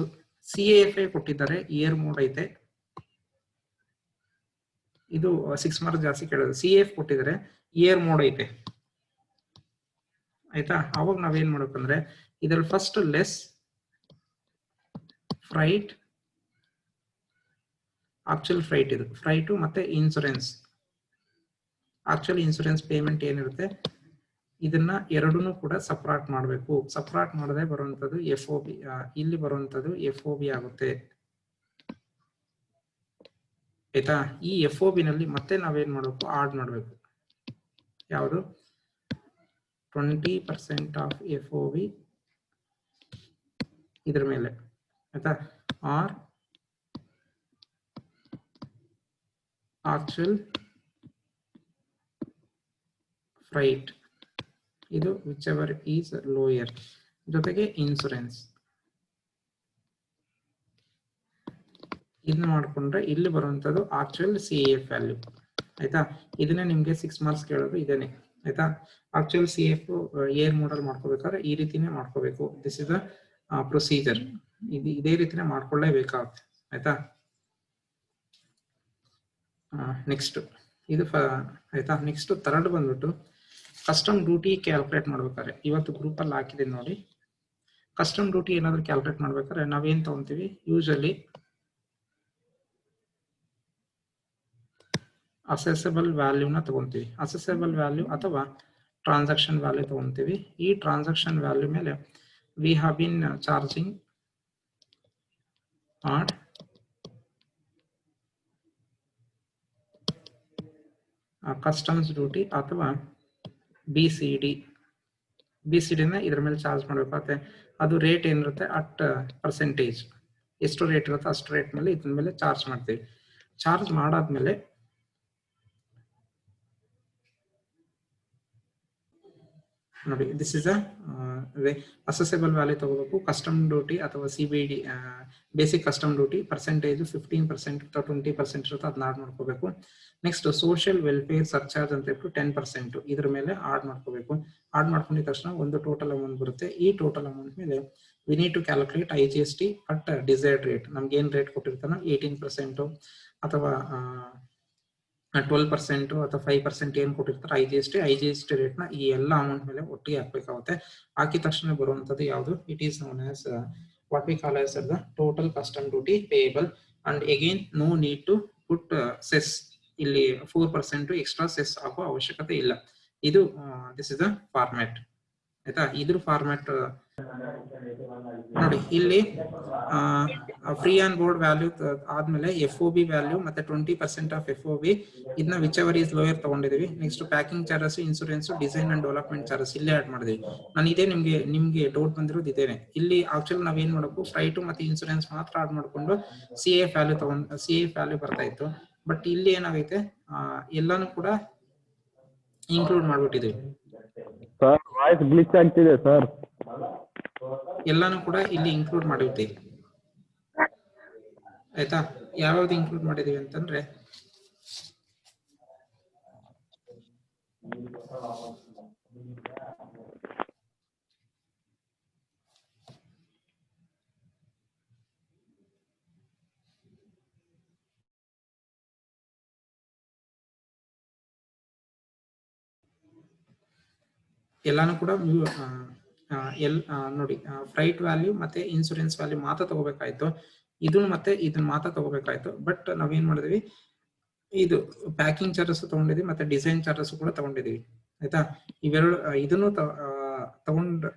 CAF ಕೊಟ್ಟಿದ್ದಾರೆ, ಏರ್ ಮೋಡ್ ಐತೆ, ಇದು 6 ಮಾರ್ಕ್ಸ್ ಜಾಸ್ತಿ ಕೇಳೋದು. CAF ಕೊಟ್ಟಿದ್ದಾರೆ, ಏರ್ ಮೋಡ್ ಐತೆ. ಆಯ್ತಾ? ಅವಾಗ ನಾವೇನ್ ಮಾಡ್ಬೇಕಂದ್ರೆ, ಇದ್ರಲ್ಲಿ first less freight, actual freight, ಇದು ಫ್ರೈಟು ಮತ್ತೆ ಇನ್ಸೂರೆನ್ಸ್, ಆಕ್ಚುಯಲ್ ಇನ್ಸೂರೆನ್ಸ್ ಪೇಮೆಂಟ್ ಏನಿರುತ್ತೆ ಇದನ್ನ ಎರಡನ್ನೂ ಕೂಡ ಸಪ್ರೇಟ್ ಮಾಡಬೇಕು. ಸಪ್ರೇಟ್ ಮಾಡದೆ ಬರುವಂತದ್ದು FOB, ಇಲ್ಲಿ ಬರುವಂತದ್ದು FOB ಆಗುತ್ತೆ. ಆಯ್ತಾ? ಈ FOB ನಲ್ಲಿ ಮತ್ತೆ ನಾವೇನ್ ಮಾಡಬೇಕು, ಆಡ್ ಮಾಡಬೇಕು. ಯಾವುದು? 20% ಆಫ್ FOB ಇದ್ರ ಮೇಲೆ. ಆಯ್ತಾ? ಆರ್ ಆಕ್ಚುಯಲ್ ಫ್ರೈಟ್, ಇದು ವಿಚ್ ಎವರ್ ಈಸ್ ಲೋಯರ್, ಜೊತೆಗೆ ಇನ್ಸೂರೆನ್ಸ್. ಇದನ್ನ ಮಾಡ್ಕೊಂಡ್ರೆ ಇಲ್ಲಿ ಬರುವಂತದ್ದು ಆಕ್ಚುಯಲ್ CAF ವ್ಯಾಲ್ಯೂ. ಆಯ್ತಾ? ಇದನ್ನೇ ನಿಮ್ಗೆ 6 ಮಾರ್ಕ್ಸ್ ಕೇಳೋದು ಇದೇನೆ. ಆಯ್ತಾ? ಆಕ್ಚುಯಲ್ CAF ಏರ್ ಮೋಡಲ್ ಮಾಡ್ಕೋಬೇಕಾದ್ರೆ ಈ ರೀತಿನೇ ಮಾಡ್ಕೋಬೇಕು. This is the procedure. ಇದೇ ರೀತಿನೇ ಮಾಡ್ಕೊಳ್ಳೇಬೇಕಾಗುತ್ತೆ. ಆಯ್ತಾ? ನೆಕ್ಸ್ಟ್ ಇದು ಆಯ್ತಾ? ನೆಕ್ಸ್ಟ್ ಥರ್ಡ್ ಬಂದ್ಬಿಟ್ಟು ಕಸ್ಟಮ್ ಡ್ಯೂಟಿ ಕ್ಯಾಲ್ಕುಲೇಟ್ ಮಾಡ್ಬೇಕಾದ್ರೆ, ಇವತ್ತು ಗ್ರೂಪ್ ಅಲ್ಲಿ ಹಾಕಿದೆ ನೋಡಿ. ಕಸ್ಟಮ್ ಡ್ಯೂಟಿ ಏನಾದ್ರು ಕ್ಯಾಲ್ಕುಲೇಟ್ ಮಾಡ್ಬೇಕಾದ್ರೆ ನಾವೇನ್ ತಗೊಂತೀವಿ, ಯೂಶಲಿ ಅಸೆಸಬಲ್ ವ್ಯಾಲ್ಯೂನ ತಗೊಂತೀವಿ. ಅಸೆಸಬಲ್ ವ್ಯಾಲ್ಯೂ ಅಥವಾ ಟ್ರಾನ್ಸಾಕ್ಷನ್ ವ್ಯಾಲ್ಯೂ ತಗೊಂತೀವಿ. ಈ ಟ್ರಾನ್ಸಾಕ್ಷನ್ ವ್ಯಾಲ್ಯೂ ಮೇಲೆ we have been charging add customs duty ಅಥವಾ BCD ನ ಇದ್ರ ಮೇಲೆ ಚಾರ್ಜ್ ಮಾಡ್ಬೇಕಾಗುತ್ತೆ. ಅದು ರೇಟ್ ಏನಿರುತ್ತೆ ಅಟ್ ಪರ್ಸೆಂಟೇಜ್, ಎಷ್ಟು ರೇಟ್ ಇರುತ್ತೆ ಅಷ್ಟು ರೇಟ್ ಮೇಲೆ ಇದ್ರ ಮೇಲೆ ಚಾರ್ಜ್ ಮಾಡ್ತೀವಿ. ಚಾರ್ಜ್ ಮಾಡಾದ್ಮೇಲೆ ನೋಡಿ, ದಿಸ್ ಇಸ್ ಅಸೆಸಬಲ್ ವ್ಯಾಲ್ಯೂ ತಗೋಬೇಕು. ಕಸ್ಟಮ್ ಡ್ಯೂಟಿ ಅಥವಾ CBD basic custom duty percentage 15% ಅಥವಾ 20% ಇರುತ್ತೆ, ಅದನ್ನ ಆಡ್ ಮಾಡ್ಕೋಬೇಕು. ನೆಕ್ಸ್ಟ್ ಸೋಷಿಯಲ್ ವೆಲ್ಫೇರ್ ಸರ್ಚಾರ್ಜ್ ಅಂತ ಹೇಳ್ಬಿಟ್ಟು 10% ಇದ್ರ ಮೇಲೆ ಆಡ್ ಮಾಡ್ಕೋಬೇಕು. ಆಡ್ ಮಾಡ್ಕೊಂಡಿದ ತಕ್ಷಣ ಒಂದು ಟೋಟಲ್ ಅಮೌಂಟ್ ಬರುತ್ತೆ. ಈ ಟೋಟಲ್ ಅಮೌಂಟ್ ಮೇಲೆ we need to calculate IGST at desired rate. ನಮ್ಗೆ ಏನ್ ರೇಟ್ ಕೊಟ್ಟಿರ್ತಾನೋ 18% ಅಥವಾ 12% ಅಥವಾ 5% ಏನ್ ಕೊಟ್ಟಿರ್ತಾರೆ IGST ರೇಟ್ ನ ಈ ಎಲ್ಲ ಅಮೌಂಟ್ ಮೇಲೆ ಒಟ್ಟಿಗೆ ಹಾಕ್ಬೇಕಾಗುತ್ತೆ. ಹಾಕಿದ ತಕ್ಷಣ ಬರುವಂತದ್ದು ಯಾವುದು, it is known as what we call as the total custom duty payable. And again no need to put cess. ಇಲ್ಲಿ 4% ಎಕ್ಸ್ಟ್ರಾ ಸೆಸ್ ಹಾಕೋ ಅವಶ್ಯಕತೆ ಇಲ್ಲ. ಇದು ದಿಸ್ ಇಸ್ ದ ಫಾರ್ಮ್ಯಾಟ್. ಆಯ್ತಾ. ಇದ್ರ ಫಾರ್ಮ್ಯಾಟ್ ನೋಡಿ ಇಲ್ಲಿ ಫ್ರೀ ಆನ್ ಬೋರ್ಡ್ ವ್ಯಾಲ್ಯೂ ಆದ್ಮೇಲೆ FOB ವ್ಯಾಲ್ಯೂ ಮತ್ತೆ 20% ಆಫ್ FOB ಇದನ್ನ ವಿಚ್ ಎವರ್ ಈಸ್ ಲೋಯರ್ ತಗೊಂಡಿದೀವಿ. Next packing charges, insurance, design and development charges ಇಲ್ಲೇ ಆಡ್ ಮಾಡಿದೀವಿ. ನಾನು ಇದೇ ನಿಮ್ಗೆ ಡೌಟ್ ಬಂದಿರೋದು ಇದೇನೆ. ಇಲ್ಲಿ ಆಕ್ಚುಲಿ ನಾವ್ ಏನ್ ಮಾಡಬೇಕು, ಫ್ರೈಟ್ ಮತ್ತೆ ಇನ್ಸೂರೆನ್ಸ್ ಮಾತ್ರ ಆಡ್ ಮಾಡ್ಕೊಂಡು CAF ವ್ಯಾಲ್ಯೂ ಬರ್ತಾ ಇತ್ತು. ಬಟ್ ಇಲ್ಲಿ ಏನಾಗೈತೆ, ಎಲ್ಲಾನು ಕೂಡ ಇನ್ಕ್ಲೂಡ್ ಮಾಡ್ಬಿಟ್ಟಿದೀವಿ. ಸರ್ ವಾಯ್ಸ್ ಗ್ಲಿಚ್ ಆಗ್ತಿದೆ ಸರ್. ಎಲ್ಲಾನು ಕೂಡ ಇಲ್ಲಿ ಇನ್ಕ್ಲೂಡ್ ಮಾಡಿರ್ತೀವಿ. ಆಯ್ತಾ. ಯಾವ್ಯಾವ್ದು ಇನ್ಕ್ಲೂಡ್ ಮಾಡಿದೀವಿ ಅಂತಂದ್ರೆ, ಎಲ್ಲಾನು ಕೂಡ ನೋಡಿ ಫ್ರೈಟ್ ವ್ಯಾಲ್ಯೂ ಮತ್ತೆ ಇನ್ಸೂರೆನ್ಸ್ ವ್ಯಾಲ್ಯೂ ಮಾತ್ರ ತಗೋಬೇಕಾಯ್ತು. ಇದನ್ನ ಮತ್ತೆ ಇದನ್ನ ಮಾತ್ರ ತಗೋಬೇಕಾಯ್ತು. ಬಟ್ ನಾವೇನ್ ಮಾಡಿದ್ವಿ, ಇದು ಪ್ಯಾಕಿಂಗ್ ಚಾರ್ಜಸ್ ತಗೊಂಡಿದ್ವಿ ಮತ್ತೆ ಡಿಸೈನ್ ಚಾರ್ಜಸ್ ಕೂಡ ತಗೊಂಡಿದೀವಿ. ಆಯ್ತಾ. ಇವೆರಡು ಇದನ್ನು ತಗೊಂಡ್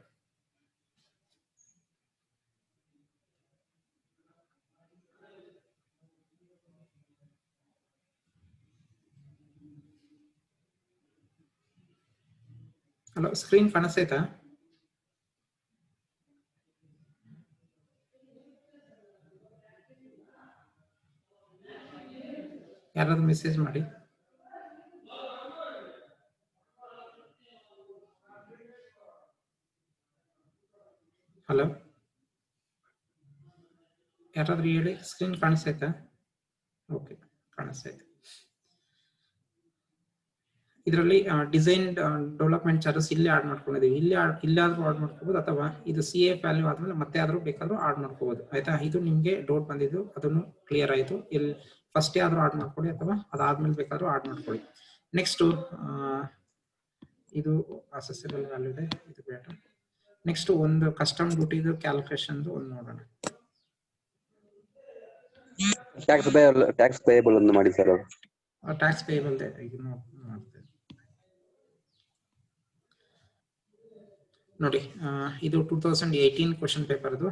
ಹಲೋ, ಸ್ಕ್ರೀನ್ ಕಾಣಿಸ್ತೈತಾ? ಯಾರಾದ್ರೂ ಮೆಸೇಜ್ ಮಾಡಿ. ಹಲೋ, ಯಾರಾದ್ರೂ ಹೇಳಿ, ಸ್ಕ್ರೀನ್ ಕಾಣಿಸ್ತೈತಾ? ಓಕೆ, ಕಾಣಿಸ್ತೈತೆ. ಇದರಲ್ಲಿ ಡಿಸೈನ್ ಡೆವಲಪ್ಮೆಂಟ್ ಚಾರ್ಜಸ್ ಇಲ್ಲಿ ಆಡ್ ಮಾಡ್ಕೊಂಡಿದೀವಿ. ಇಲ್ಲಾದ್ರೂ ಆಡ್ ಮಾಡ್ಕೋಬಹುದು, ಅಥವಾ ಇದು CAF ವ್ಯಾಲ್ಯೂ ಆದ್ಮೇಲೆ ಮತ್ತೆ ಆದ್ರೂ ಬೇಕಾದ್ರೂ ಆಡ್ ಮಾಡ್ಕೋಬಹುದು. ಆಯ್ತಾ. ಇದು ನಿಮ್ಗೆ ಡೌಟ್ ಬಂದಿದ್ದು, ಅದನ್ನು ಕ್ಲಿಯರ್ ಆಯ್ತು. ಇಲ್ಲಿ ಫಸ್ಟ್ ಆದ್ರೂ ಆಡ್ ಮಾಡ್ಕೊಳ್ಳಿ, ಅಥವಾ ಅದಾದ್ಮೇಲೆ ಬೇಕಾದ್ರೂ ಆಡ್ ಮಾಡ್ಕೊಳ್ಳಿ. ನೆಕ್ಸ್ಟ್ ಇದು ಅಸೆಸಿಬಲ್ ವ್ಯಾಲ್ಯೂ ಇದೆ, ಇದು ಬೇಡ. ನೆಕ್ಸ್ಟ್ ಒಂದು ಕಸ್ಟಮ್ ಡ್ಯೂಟಿ ಕ್ಯಾಲ್ಕುಲೇಷನ್ ಒಂದು ನೋಡೋಣ. ಟ್ಯಾಕ್ಸ್ ಪೇಯಬಲ್ ಒಂದು ಮಾಡಿ ಸರ್. ಟ್ಯಾಕ್ಸ್ ಪೇಯಬಲ್ ಈಗ ಮಾಡ್ತೇವೆ ನೋಡಿ. ಇದು 2018 ಕ್ವಶನ್ ಪೇಪರ್ದು.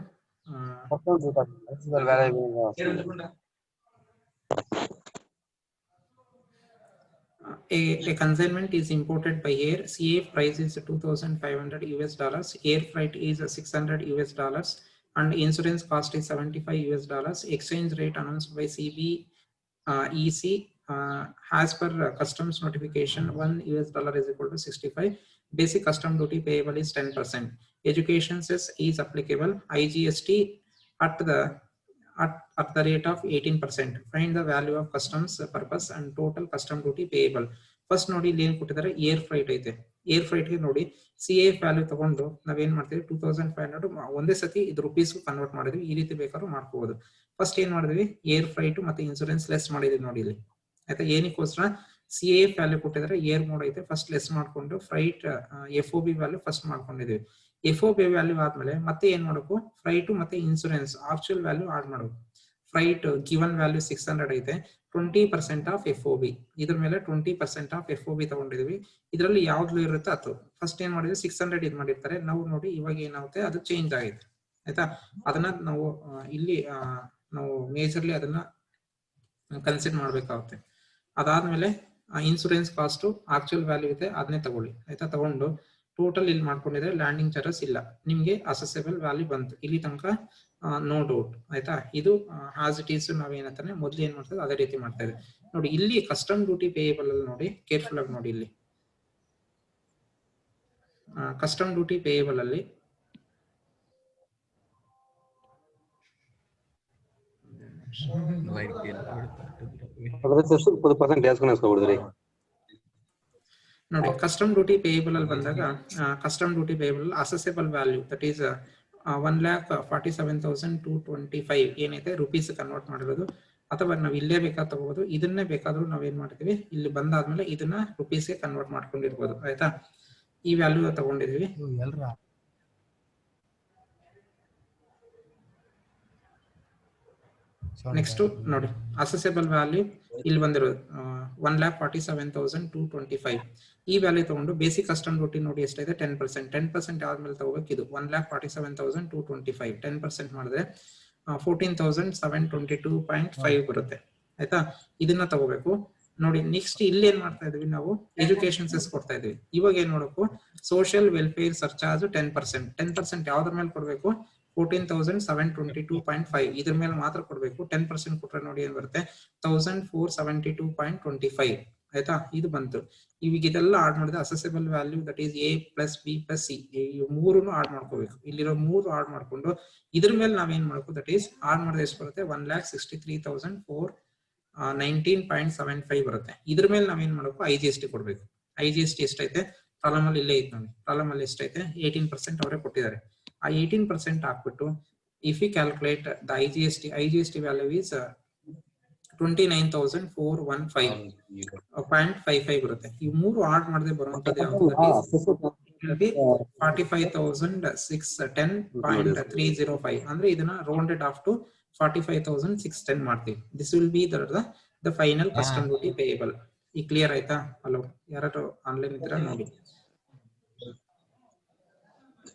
A consignment is imported by air. CAF price is $2,500. Air freight is $600, and insurance cost is $75. Exchange rate announced by CBEC as per customs notification, $1 is equal to 65. Basic custom duty payable is 10%. Education cess is applicable. IGST at the rate of 18%. Find the value of customs purpose and total custom duty payable. First ನೋಡಿ ಇಲ್ಲಿ ಏನು ಕೊಟ್ಟಿದ್ದಾರೆ, air freight ಐತೆ. Air freight ಗೆ ನೋಡಿ CAF value ತಗೊಂಡು ನಾವೇನ್ ಮಾಡ್ತೀವಿ, 2500 ಒಂದೇ ಸತಿ ಇದು ರುಪೀಸ್ ಕನ್ವರ್ಟ್ ಮಾಡಿದ್ವಿ. ಈ ರೀತಿ ಬೇಕಾದ್ರೂ ಮಾಡ್ಕೋಬಹುದು. ಫಸ್ಟ್ ಏನ್ ಮಾಡಿದ್ವಿ, ಏರ್ ಫ್ರೈಟ್ ಮತ್ತೆ ಇನ್ಸೂರೆನ್ಸ್ ಲೆಸ್ ಮಾಡಿದ್ವಿ ನೋಡಿ ಇಲ್ಲಿ. ಆಯ್ತಾ. ಏನಕ್ಕೋಸ್ಕರ, CAF ವ್ಯಾಲ್ಯೂ ಕೊಟ್ಟಿದ್ದಾರೆ, ಏರ್ ಮೋಡ್ ಐತೆ, ಫಸ್ಟ್ ಲೆಸ್ ಮಾಡ್ಕೊಂಡು ಫ್ರೈಟ್ FOB ವ್ಯಾಲ್ಯೂ ಫಸ್ಟ್ ಮಾಡ್ಕೊಂಡಿದೀವಿ. FOB ವ್ಯಾಲ್ಯೂ ಆದ್ಮೇಲೆ ಮತ್ತೆ ಏನ್ ಮಾಡಬೇಕು, ಫ್ರೈಟ್ ಮತ್ತೆ ಇನ್ಸೂರೆನ್ಸ್ ಆಕ್ಚುಯಲ್ ವ್ಯಾಲ್ಯೂ ಆಡ್ ಮಾಡಬೇಕು. ಫ್ರೈಟ್ ಗಿವನ್ ವ್ಯಾಲ್ಯೂ 600 ಐತೆ, 20% ಆಫ್ FOB. ಇದ್ರ ಮೇಲೆ 20% ಆಫ್ FOB ತಗೊಂಡಿದೀವಿ. ಇದರಲ್ಲಿ ಯಾವ್ದು ಇರುತ್ತೆ ಅದು ಫಸ್ಟ್ ಏನ್ ಮಾಡಿದ್ವಿ, 600 ಇದು ಮಾಡಿರ್ತಾರೆ. ನಾವು ನೋಡಿ ಇವಾಗ ಏನಾಗುತ್ತೆ, ಅದು ಚೇಂಜ್ ಆಗಿದೆ. ಆಯ್ತಾ. ಅದನ್ನ ನಾವು ಇಲ್ಲಿ ನಾವು ಮೇಜರ್ಲಿ ಅದನ್ನ ಕನ್ಸಿಡರ್ ಮಾಡ್ಬೇಕಾಗುತ್ತೆ. ಅದಾದ್ಮೇಲೆ ಇನ್ಸೂರೆನ್ಸ್ ಕಾಸ್ಟ್ ಆಕ್ಚುಯಲ್ ವ್ಯಾಲ್ಯೂ ಇದೆ, ಅದನ್ನೇ ತಗೊಳ್ಳಿ. ಆಯ್ತಾ. ತಗೊಂಡು ಟೋಟಲ್ ಇಲ್ಲಿ ಮಾಡ್ಕೊಂಡಿದ್ರೆ ಲ್ಯಾಂಡಿಂಗ್ ಚಾರ್ಜಸ್ ಇಲ್ಲ, ನಿಮ್ಗೆ ಅಸೆಸಬಲ್ ವ್ಯಾಲ್ಯೂ ಬಂತು. ಇಲ್ಲಿ ತನಕ ನೋ ಡೌಟ್. ಆಯ್ತಾ. ಇದು ಆಸ್ ಇಟ್ ಈಸ್ ನಾವೇನಂತಾನೆ ಮೊದ್ಲು ಏನ್ ಮಾಡ್ತದೆ ಅದೇ ರೀತಿ ಮಾಡ್ತಾ ಇದೆ ನೋಡಿ. ಇಲ್ಲಿ ಕಸ್ಟಮ್ ಡ್ಯೂಟಿ ಪೇಯಬಲ್ ಅಲ್ಲಿ ನೋಡಿ, ಕೇರ್ಫುಲ್ ಆಗಿ ನೋಡಿ. ಇಲ್ಲಿ ಕಸ್ಟಮ್ ಡ್ಯೂಟಿ ಪೇಯಬಲ್ ಅಲ್ಲಿ ನೋಡಿ, ಕಸ್ಟಮ್ ಡ್ಯೂಟಿ ಪೇಯಬಲ್ ಅಲ್ಲಿ ಬಂದಾಗ custom duty payable assessable value that is 1,47,225 ಏನೈತೆ ರುಪೀಸ್ ಕನ್ವರ್ಟ್ ಮಾಡಿರೋದು. ಅಥವಾ ನಾವು ಇಲ್ಲೇ ಬೇಕಾದ ತಗೋಬಹುದು, ಇದನ್ನೇ ಬೇಕಾದ್ರೂ ನಾವೇನ್ ಮಾಡ್ತೀವಿ, ಇಲ್ಲಿ ಬಂದಾದ್ಮೇಲೆ ಇದನ್ನ ರುಪೀಸ್ಗೆ ಕನ್ವರ್ಟ್ ಮಾಡ್ಕೊಂಡಿರ್ಬೋದು. ಆಯ್ತಾ. ಈ ವ್ಯಾಲ್ಯೂ ತಗೊಂಡಿದೀವಿ. ನೆಕ್ಸ್ಟ್ ನೋಡಿ, ಅಸೆಸಬಲ್ ವ್ಯಾಲ್ಯೂ ಇಲ್ಲಿ ಬಂದಿರೋದು 1,47,225. ಈ ವ್ಯಾಲ್ಯೂ ತಗೊಂಡು ಬೇಸಿಕ್ ಕಸ್ಟಮ್ ಡ್ಯೂಟಿ ನೋಡಿ ಎಷ್ಟಿದೆ 10%. 10% ಯಾವ್ದ್ಮೇಲೆ ತಗೋಬೇಕು, ಇದು 1,47,225. 10% ಮಾಡಿದ್ರೆ 14,722.5 ಬರುತ್ತೆ. ಆಯ್ತಾ, ಇದನ್ನ ತಗೋಬೇಕು ನೋಡಿ. ನೆಕ್ಸ್ಟ್ ಇಲ್ಲಿ ಏನ್ ಮಾಡ್ತಾ ಇದೀವಿ ನಾವು, ಎಜುಕೇಶನ್ ಸೆಸ್ ಕೊಡ್ತಾ ಇದೀವಿ. ಇವಾಗ ಏನ್ ಮಾಡಬೇಕು, ಸೋಷಿಯಲ್ ವೆಲ್ಫೇರ್ ಸರ್ಚಾರ್ಜ್ 10%. 10% ಯಾವ್ದ್ರ ಮೇಲೆ ಕೊಡ್ಬೇಕು, 14,722.5 ಇದ್ರ ಮೇಲೆ ಮಾತ್ರ ಕೊಡ್ಬೇಕು. 10% ಕೊಟ್ರೆ ನೋಡಿ ಏನ್ ಬರುತ್ತೆ, 1,472.25. ಆಯ್ತಾ, ಇದು ಬಂತು. ಇವಾಗ ಇದೆಲ್ಲ ಆಡ್ ಮಾಡಿದ್ರೆ assessable value that is A plus B plus C, ಈ ಮೂರನ್ನು ಆಡ್ ಮಾಡ್ಕೋಬೇಕು. ಇಲ್ಲಿರೋ 3 ಆಡ್ ಮಾಡ್ಕೊಂಡು ಇದ್ರ ಮೇಲೆ ನಾವೇನ್ ಮಾಡ್ಕೋ, ದಟ್ ಈಸ್ ಆಡ್ ಮಾಡಿದ್ರೆ ಎಷ್ಟು ಬರುತ್ತೆ, 1,63,419.75 ಬರುತ್ತೆ. ಇದ್ರ ಮೇಲೆ ನಾವೇನ್ ಮಾಡಬೇಕು, IGST ಕೊಡ್ಬೇಕು. IGST ಎಷ್ಟೈತೆ ಪ್ರಾಬ್ಲಮ್ ಅಲ್ಲಿ ಇಲ್ಲೇ ಐತೆ ನೋಡಿ. ಪ್ರಾಬ್ಲಮ್ ಅಲ್ಲಿ ಎಷ್ಟೈತೆ 18% ಅವರೇ ಕೊಟ್ಟಿದ್ದಾರೆ. ಆ 18% ಹಾಕ್ಬಿಟ್ಟು if you calculate the IGST value is 29,415.55 ಬರುತ್ತೆ. ಈ ಮೂರು ಆಡ್ ಮಾಡದೆ ಬರುವಂತದ್ದು ಯಾವುದು, 45,610.305. ಅಂದ್ರೆ ಇದನ್ನ ರೌಂಡೆಡ್ ಆಫ್ ಟು 45,610 ಮಾಡ್ತೀವಿ. This will be the final custom duty payable. ಈ ಕ್ಲಿಯರ್ ಆಯ್ತಾ? ಹಲೋ, ಯಾರು ಆನ್ಲೈನ್ ಇದ್ದೀರಾ ನೋಡಿ.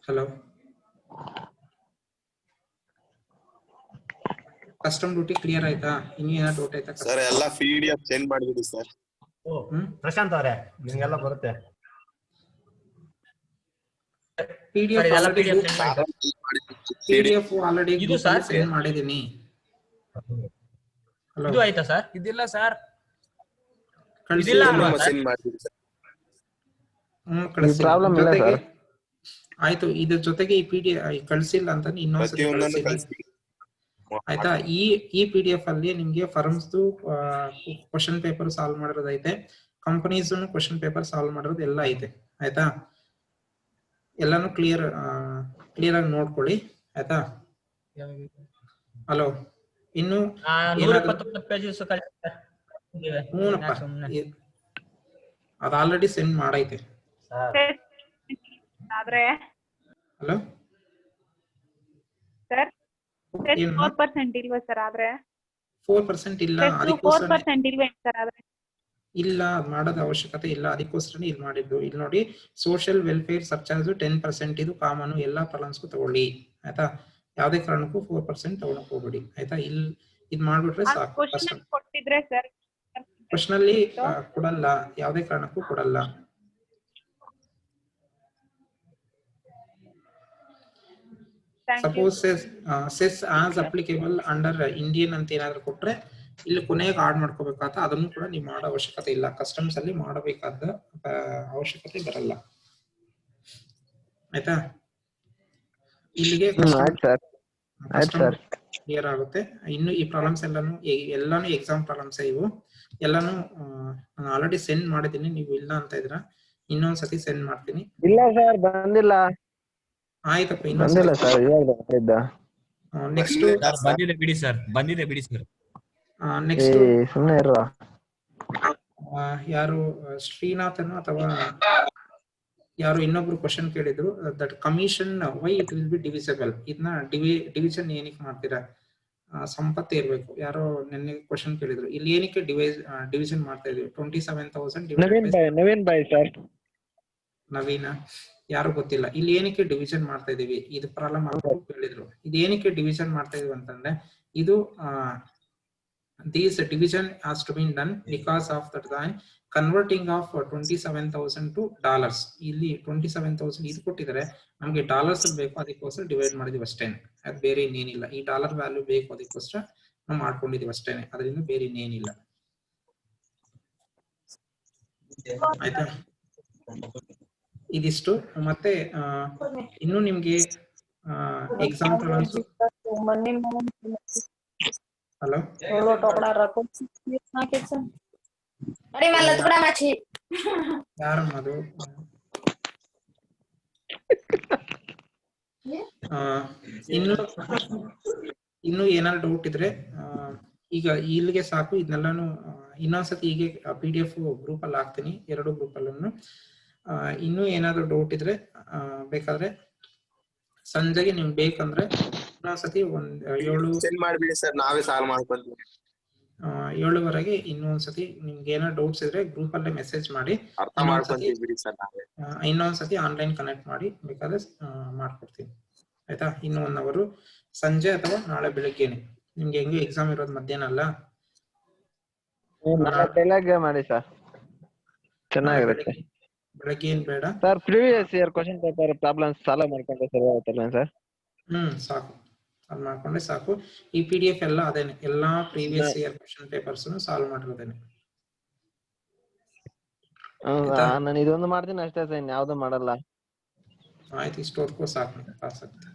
ಹಲೋ, ಕಸ್ಟಮ್ ಡ್ಯೂಟಿ ಕ್ಲಿಯರ್ ಆಯ್ತಾ? ಇನ್ನು ಏನಾದ್ರು ಡೌಟ್ ಆಯ್ತಾ ಸರ್? ಎಲ್ಲ PDF ಸೆಂಡ್ ಮಾಡಿಬಿಡಿ ಸರ್. ಪ್ರಶಾಂತ್ ಅವರೇ, ನಿಮ್ಗೆಲ್ಲ ಬರುತ್ತೆ PDF ಆಲ್ರೆಡಿ ಸೆಂಡ್ ಮಾಡಿದೀನಿ. ಇದು ಆಯ್ತಾ ಸರ್? ಇದಿಲ್ಲ ಸರ್, ಇದಿಲ್ಲ ಅಲ್ವಾ ಸೆಂಡ್ ಮಾಡಿಬಿಡಿ ಸರ್. ಜೊತೆಗೆ ಆಯ್ತು, ಇದ್ರ ಜೊತೆಗೆ ಈ PDF ಕಳ್ಸಿಲ್ಲ ಅಂತ ಇನ್ನೊಂದ್ಸತಿ ಕಳಿಸ್ತೀನಿ. ಆಯ್ತಾ, ಈ PDF ಅಲ್ಲಿ ನಿಮ್ಗೆ ಫರ್ಮ್ಸ್ ಕ್ವಶನ್ ಪೇಪರ್ ಸಾಲ್ವ್ ಮಾಡಿರೋದೈತೆ, ಕಂಪನೀಸ್ ಕ್ವಶನ್ ಪೇಪರ್ ಸಾಲ್ವ್ ಮಾಡಿರೋದು ಎಲ್ಲ ಐತೆ. ಆಯ್ತಾ, ಎಲ್ಲಾನು ಕ್ಲಿಯರ್ ಆಗಿ ನೋಡ್ಕೊಳ್ಳಿ. ಆಯ್ತಾ, ಹಲೋ, ಇನ್ನು ಅದ ಆಲ್ರೆಡಿ ಸೆಂಡ್ ಮಾಡೈತೆ. ಹಲೋ ಸರ್, 4% ಇಲ್ವಾ ಸರ್? ಆದ್ರೆ 4% ಇಲ್ಲ, ಇಲ್ಲ ಮಾಡೋದ ಅವಶ್ಯಕತೆ ಇಲ್ಲ. ಅದಕ್ಕೋಸ್ಕರ ಇಲ್ಲಿ ಮಾಡಿದ್ದು. ಇಲ್ಲಿ ನೋಡಿ, ಸೋಷಿಯಲ್ ವೆಲ್ಫೇರ್ ಸರ್ಚಾರ್ಜ್ 10%, ಇದು ಕಾಮನ್, ಎಲ್ಲಾ ಪ್ರಾಬ್ಲಮ್ಸ್ಗೂ ತಗೊಳ್ಳಿ. ಆಯ್ತಾ, ಯಾವ್ದೇ ಕಾರಣಕ್ಕೂ 4% ತಗೊಳಕ್ ಹೋಗ್ಬೇಡಿ. ಆಯ್ತಾ, ಇಲ್ಲಿ ಇದ್ ಮಾಡ್ಬಿಟ್ರೆ ಸಾಕು. ಕ್ವಶನ್ ಅಲ್ಲಿ ಕೊಡಲ್ಲ, ಯಾವ್ದೇ ಕಾರಣಕ್ಕೂ ಕೊಡಲ್ಲ. Suppose cess as applicable under Indian ಅಂತ ಏನಾದ್ರು ಕೊಟ್ರೆ ಇಲ್ಲಿ ಕೊನೆಗೆ ಆಡ್ ಮಾಡ್ಕೋಬೇಕಾದ, ಅದನ್ನು ಕೂಡ ನೀವು ಮಾಡೋ ಅವಶ್ಯಕತೆ ಇಲ್ಲ. ಕಸ್ಟಮ್ಸ್ ಅಲ್ಲಿ ಮಾಡಬೇಕಾದ ಅವಶ್ಯಕತೆ ಬರಲ್ಲ. ಆಯ್ತಾ, ಇಲ್ಲಿಗೆ ಕ್ಲಿಯರ್ ಆಗುತ್ತೆ. ಇನ್ನು ಈ ಪ್ರಾಬ್ಲಮ್ಸ್ ಎಲ್ಲಾನು ಎಕ್ಸಾಮ್ ಪ್ರಾಬ್ಲಮ್ಸ್ ಇವು ಎಲ್ಲಾನು ನಾನು ಆಲ್ರೆಡಿ ಸೆಂಡ್ ಮಾಡಿದ್ದೀನಿ. ನೀವು ಇಲ್ಲ ಅಂತ ಇದ್ರ ಇನ್ನೊಂದ್ಸತಿ ಸೆಂಡ್ ಮಾಡ್ತೀನಿ. ಇಲ್ಲ ಸರ್, ಬಂದಿಲ್ಲ. ಆಯ್ತಪ್ಪ, ಬಂದಿಲ್ಲ ಸರ್. ನೆಕ್ಸ್ಟ್ ಬಂದಿದೆ ಬಿಡಿ ಸರ್, ಬಂದಿದೆ ಬಿಡಿ ಸರ್. ನೆಕ್ಸ್ಟ್ ಸುಮ್ಮನೆ ಇರ. ಯಾರು ಶ್ರೀನಾಥನ್ ಅಥವಾ ಯಾರು ಇನ್ನೊಬ್ರು ಕ್ವಶನ್ ಕೇಳಿದ್ರು, that commission why it will be divisible. ಇದನ್ನ ಡಿವಿಷನ್ ಏನಕ್ಕೆ ಮಾಡ್ತೀರಾ? ಸಂಪತ್ತೇ ಇರ್ಬೇಕು. ಯಾರೋ ನೆನ್ನೆ ಕ್ವಶನ್ ಕೇಳಿದ್ರು, ಇಲ್ಲಿ ಏನಕ್ಕೆ ಡಿವಿಷನ್ ಮಾಡ್ತಾ ಇದೀವಿ? 27,000 ನವೀನ್ ಬಾಯ್ ಸರ್. ನವೀನ ಯಾರು ಗೊತ್ತಿಲ್ಲ. ಇಲ್ಲಿ ಏನಕ್ಕೆ ಡಿವಿಷನ್ ಮಾಡ್ತಾ ಇದೀವಿ? ಇದು ಪ್ರಾಬ್ಲಮ್ ಆಗ್ಬೋದು ಕೇಳಿದ್ರು. ಇದು ಏನಕ್ಕೆ ಡಿವಿಷನ್ ಮಾಡ್ತಾ ಇದೀವಿ ಅಂತಂದ್ರೆ, ಇದು this division has to be done because of that time converting of 27,000 to dollars. ಇಲ್ಲಿ 27,000 ಇದು ಕೊಟ್ಟಿದ್ದಾರೆ, ನಮ್ಗೆ ಡಾಲರ್ಸ್ ಬೇಕು, ಅದಕ್ಕೋಸ್ಕರ ಡಿವೈಡ್ ಮಾಡಿದೀವಿ ಅಷ್ಟೇನೆ. ಅದು ಬೇರೆ ಇನ್ನೇನಿಲ್ಲ. ಈ ಡಾಲರ್ ವ್ಯಾಲ್ಯೂ ಬೇಕು, ಅದಕ್ಕೋಸ್ಕರ ನಾವು ಮಾಡ್ಕೊಂಡಿದೀವಿ ಅಷ್ಟೇನೆ, ಅದರಿಂದ ಬೇರೆ ಇನ್ನೇನಿಲ್ಲ. ಆಯ್ತಾ, ಇದಿಷ್ಟು. ಮತ್ತೆ ಇನ್ನು ನಿಮ್ಗೆ ಎಕ್ಸಾಂಪಲ್ ಹಲೋ ಯಾರಮ್ಮದು? ಇನ್ನು ಏನಾದ್ರು ಡೌಟ್ ಇದ್ರೆ ಈಗ ಇಲ್ಲಿಗೆ ಸಾಕು. ಇದನ್ನೆಲ್ಲಾನು ಇನ್ನೊಂದ್ಸತಿ ಹೀಗೆ PDF ಗ್ರೂಪ್ ಅಲ್ಲಿ ಹಾಕ್ತೀನಿ, 2 ಗ್ರೂಪ್ ಅಲ್ಲೂ. ಇನ್ನೂ ಏನಾದ್ರು ಡೌಟ್ ಇದ್ರೆ ಬೇಕಾದ್ರೆ ಸಂಜೆಗೆ ನಿಮ್ಗೆ ಬೇಕಂದ್ರೆ ಇನ್ನೊಂದ್ಸತಿ 7 ಸೆಂಡ್ ಮಾಡ್ಬಿಡಿ ಸರ್, ನಾವೇ ಸಾಲ್ವ್ ಮಾಡ್ಕೊಂತೀವಿ. 7:30ಗೆ ಇನ್ನೊಂದ್ಸತಿ ನಿಮ್ಗೆ ಏನೋ ಡೌಟ್ಸ್ ಇದ್ರೆ ಗ್ರೂಪ್ ಅಲ್ಲೇ ಮೆಸೇಜ್ ಮಾಡಿ. ಅರ್ಥ ಮಾಡ್ಕೊಂತೀವಿ ಬಿಡಿ ಸರ್ ನಾವೇ. ಇನ್ನೊಂದ್ಸತಿ ಆನ್ಲೈನ್ ಕನೆಕ್ಟ್ ಮಾಡಿ ಬೇಕಾದ್ರೆ ಮಾಡ್ಕೊಡ್ತೀನಿ ಆಯ್ತಾ. ಇನ್ನು 1 ಅವರ್ ಸಂಜೆ ಅಥವಾ ನಾಳೆ ಬೆಳಿಗ್ಗೆನೆ. ನಿಮ್ಗೆ ಹೆಂಗೆ ಎಕ್ಸಾಮ್ ಇರೋದು ಮಧ್ಯಾಹ್ನ ಅಲ್ಲ, ಬೆಳಗ್ಗೆ ಮಾಡಿ ಸರ್, ಚೆನ್ನಾಗಿರುತ್ತೆ. ಬೆಳಗ್ಗೆ ಏನ್ ಬೇಡ sir. Previous year question paper problems solve ಮಾಡ್ಕೊಂಡ್ರೆ ಸರಿ ಆಗುತ್ತಲ್ಲ ಸರ್? ಸಾಕು, ಅದ್ ಮಾಡ್ಕೊಂಡ್ರೆ ಸಾಕು. ಈ PDF ಎಲ್ಲ ಅದೇನೆ, ಎಲ್ಲಾ previous year question papers solve ಮಾಡಿರೋದೇನೆ. ನಾನು ಇದೊಂದು ಮಾಡ್ತೀನಿ ಅಷ್ಟೇ ಸರ್, ಇನ್ಯಾವ್ದು ಮಾಡಲ್ಲ. ಆಯ್ತು, ಇಷ್ಟು ಓದ್ಕೋ ಸಾಕು, ಪಾಸ್ ಆಗ್ತದೆ.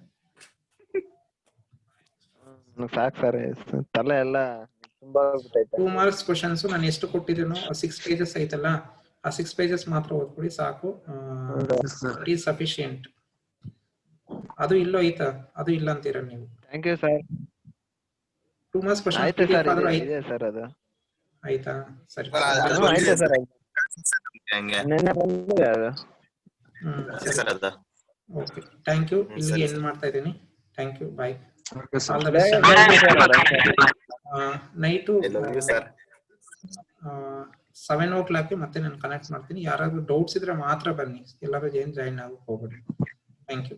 ಸಾಕು ಸರ್, ತಲೆ ಎಲ್ಲ ತುಂಬಾ 2 ಮಾರ್ಕ್ಸ್ ಕ್ವಶನ್ಸ್ ನಾನು ಎಷ್ಟು ಕೊಟ್ಟಿದ್ದೀನೋ 6 ಪೇಜಸ್ ಐತಲ್ಲ, ಆ 6 ಪೇಜಸ್ ಮಾತ್ರ ಓದ್ಕೊಡಿ ಸಾಕು. It is sufficient. ಅದು ಇಲ್ಲೋ ಐತಾ? ಅದು ಇಲ್ಲ ಅಂತೀರ ನೀವು? Thank you sir. 2 marks question ಆಯ್ತು ಸರ್, ಇದೆ ಸರ್ ಅದು. ಆಯ್ತಾ? ಸರಿ. ಆಯ್ತು ಸರ್, ಹಂಗೆ ನೆನ್ನೆ ಬಂದಿದೆ ಅದು. ಸರ್ ಅದ. Okay, thank you. ಇಲ್ಲಿಗೆ ಎಂಡ್ ಮಾಡ್ತಾ ಇದ್ದೀನಿ. Thank you, bye. All the ಬೇಗ ಬೆಸ್ಟ್. ಬನ್ನಿ ಸರ್. ನೈಟು ಸರ್ 7 o'clock ಮತ್ತೆ ನಾನು ಕನೆಕ್ಟ್ ಮಾಡ್ತೀನಿ. ಯಾರಾದ್ರೂ ಡೌಟ್ಸ್ ಇದ್ರೆ ಮಾತ್ರ ಬನ್ನಿ, ಎಲ್ಲರೂ ಜಾಯಿನ್ ಆಗಕ್ಕೆ ಹೋಗ್ಬೇಡಿ. Thank you.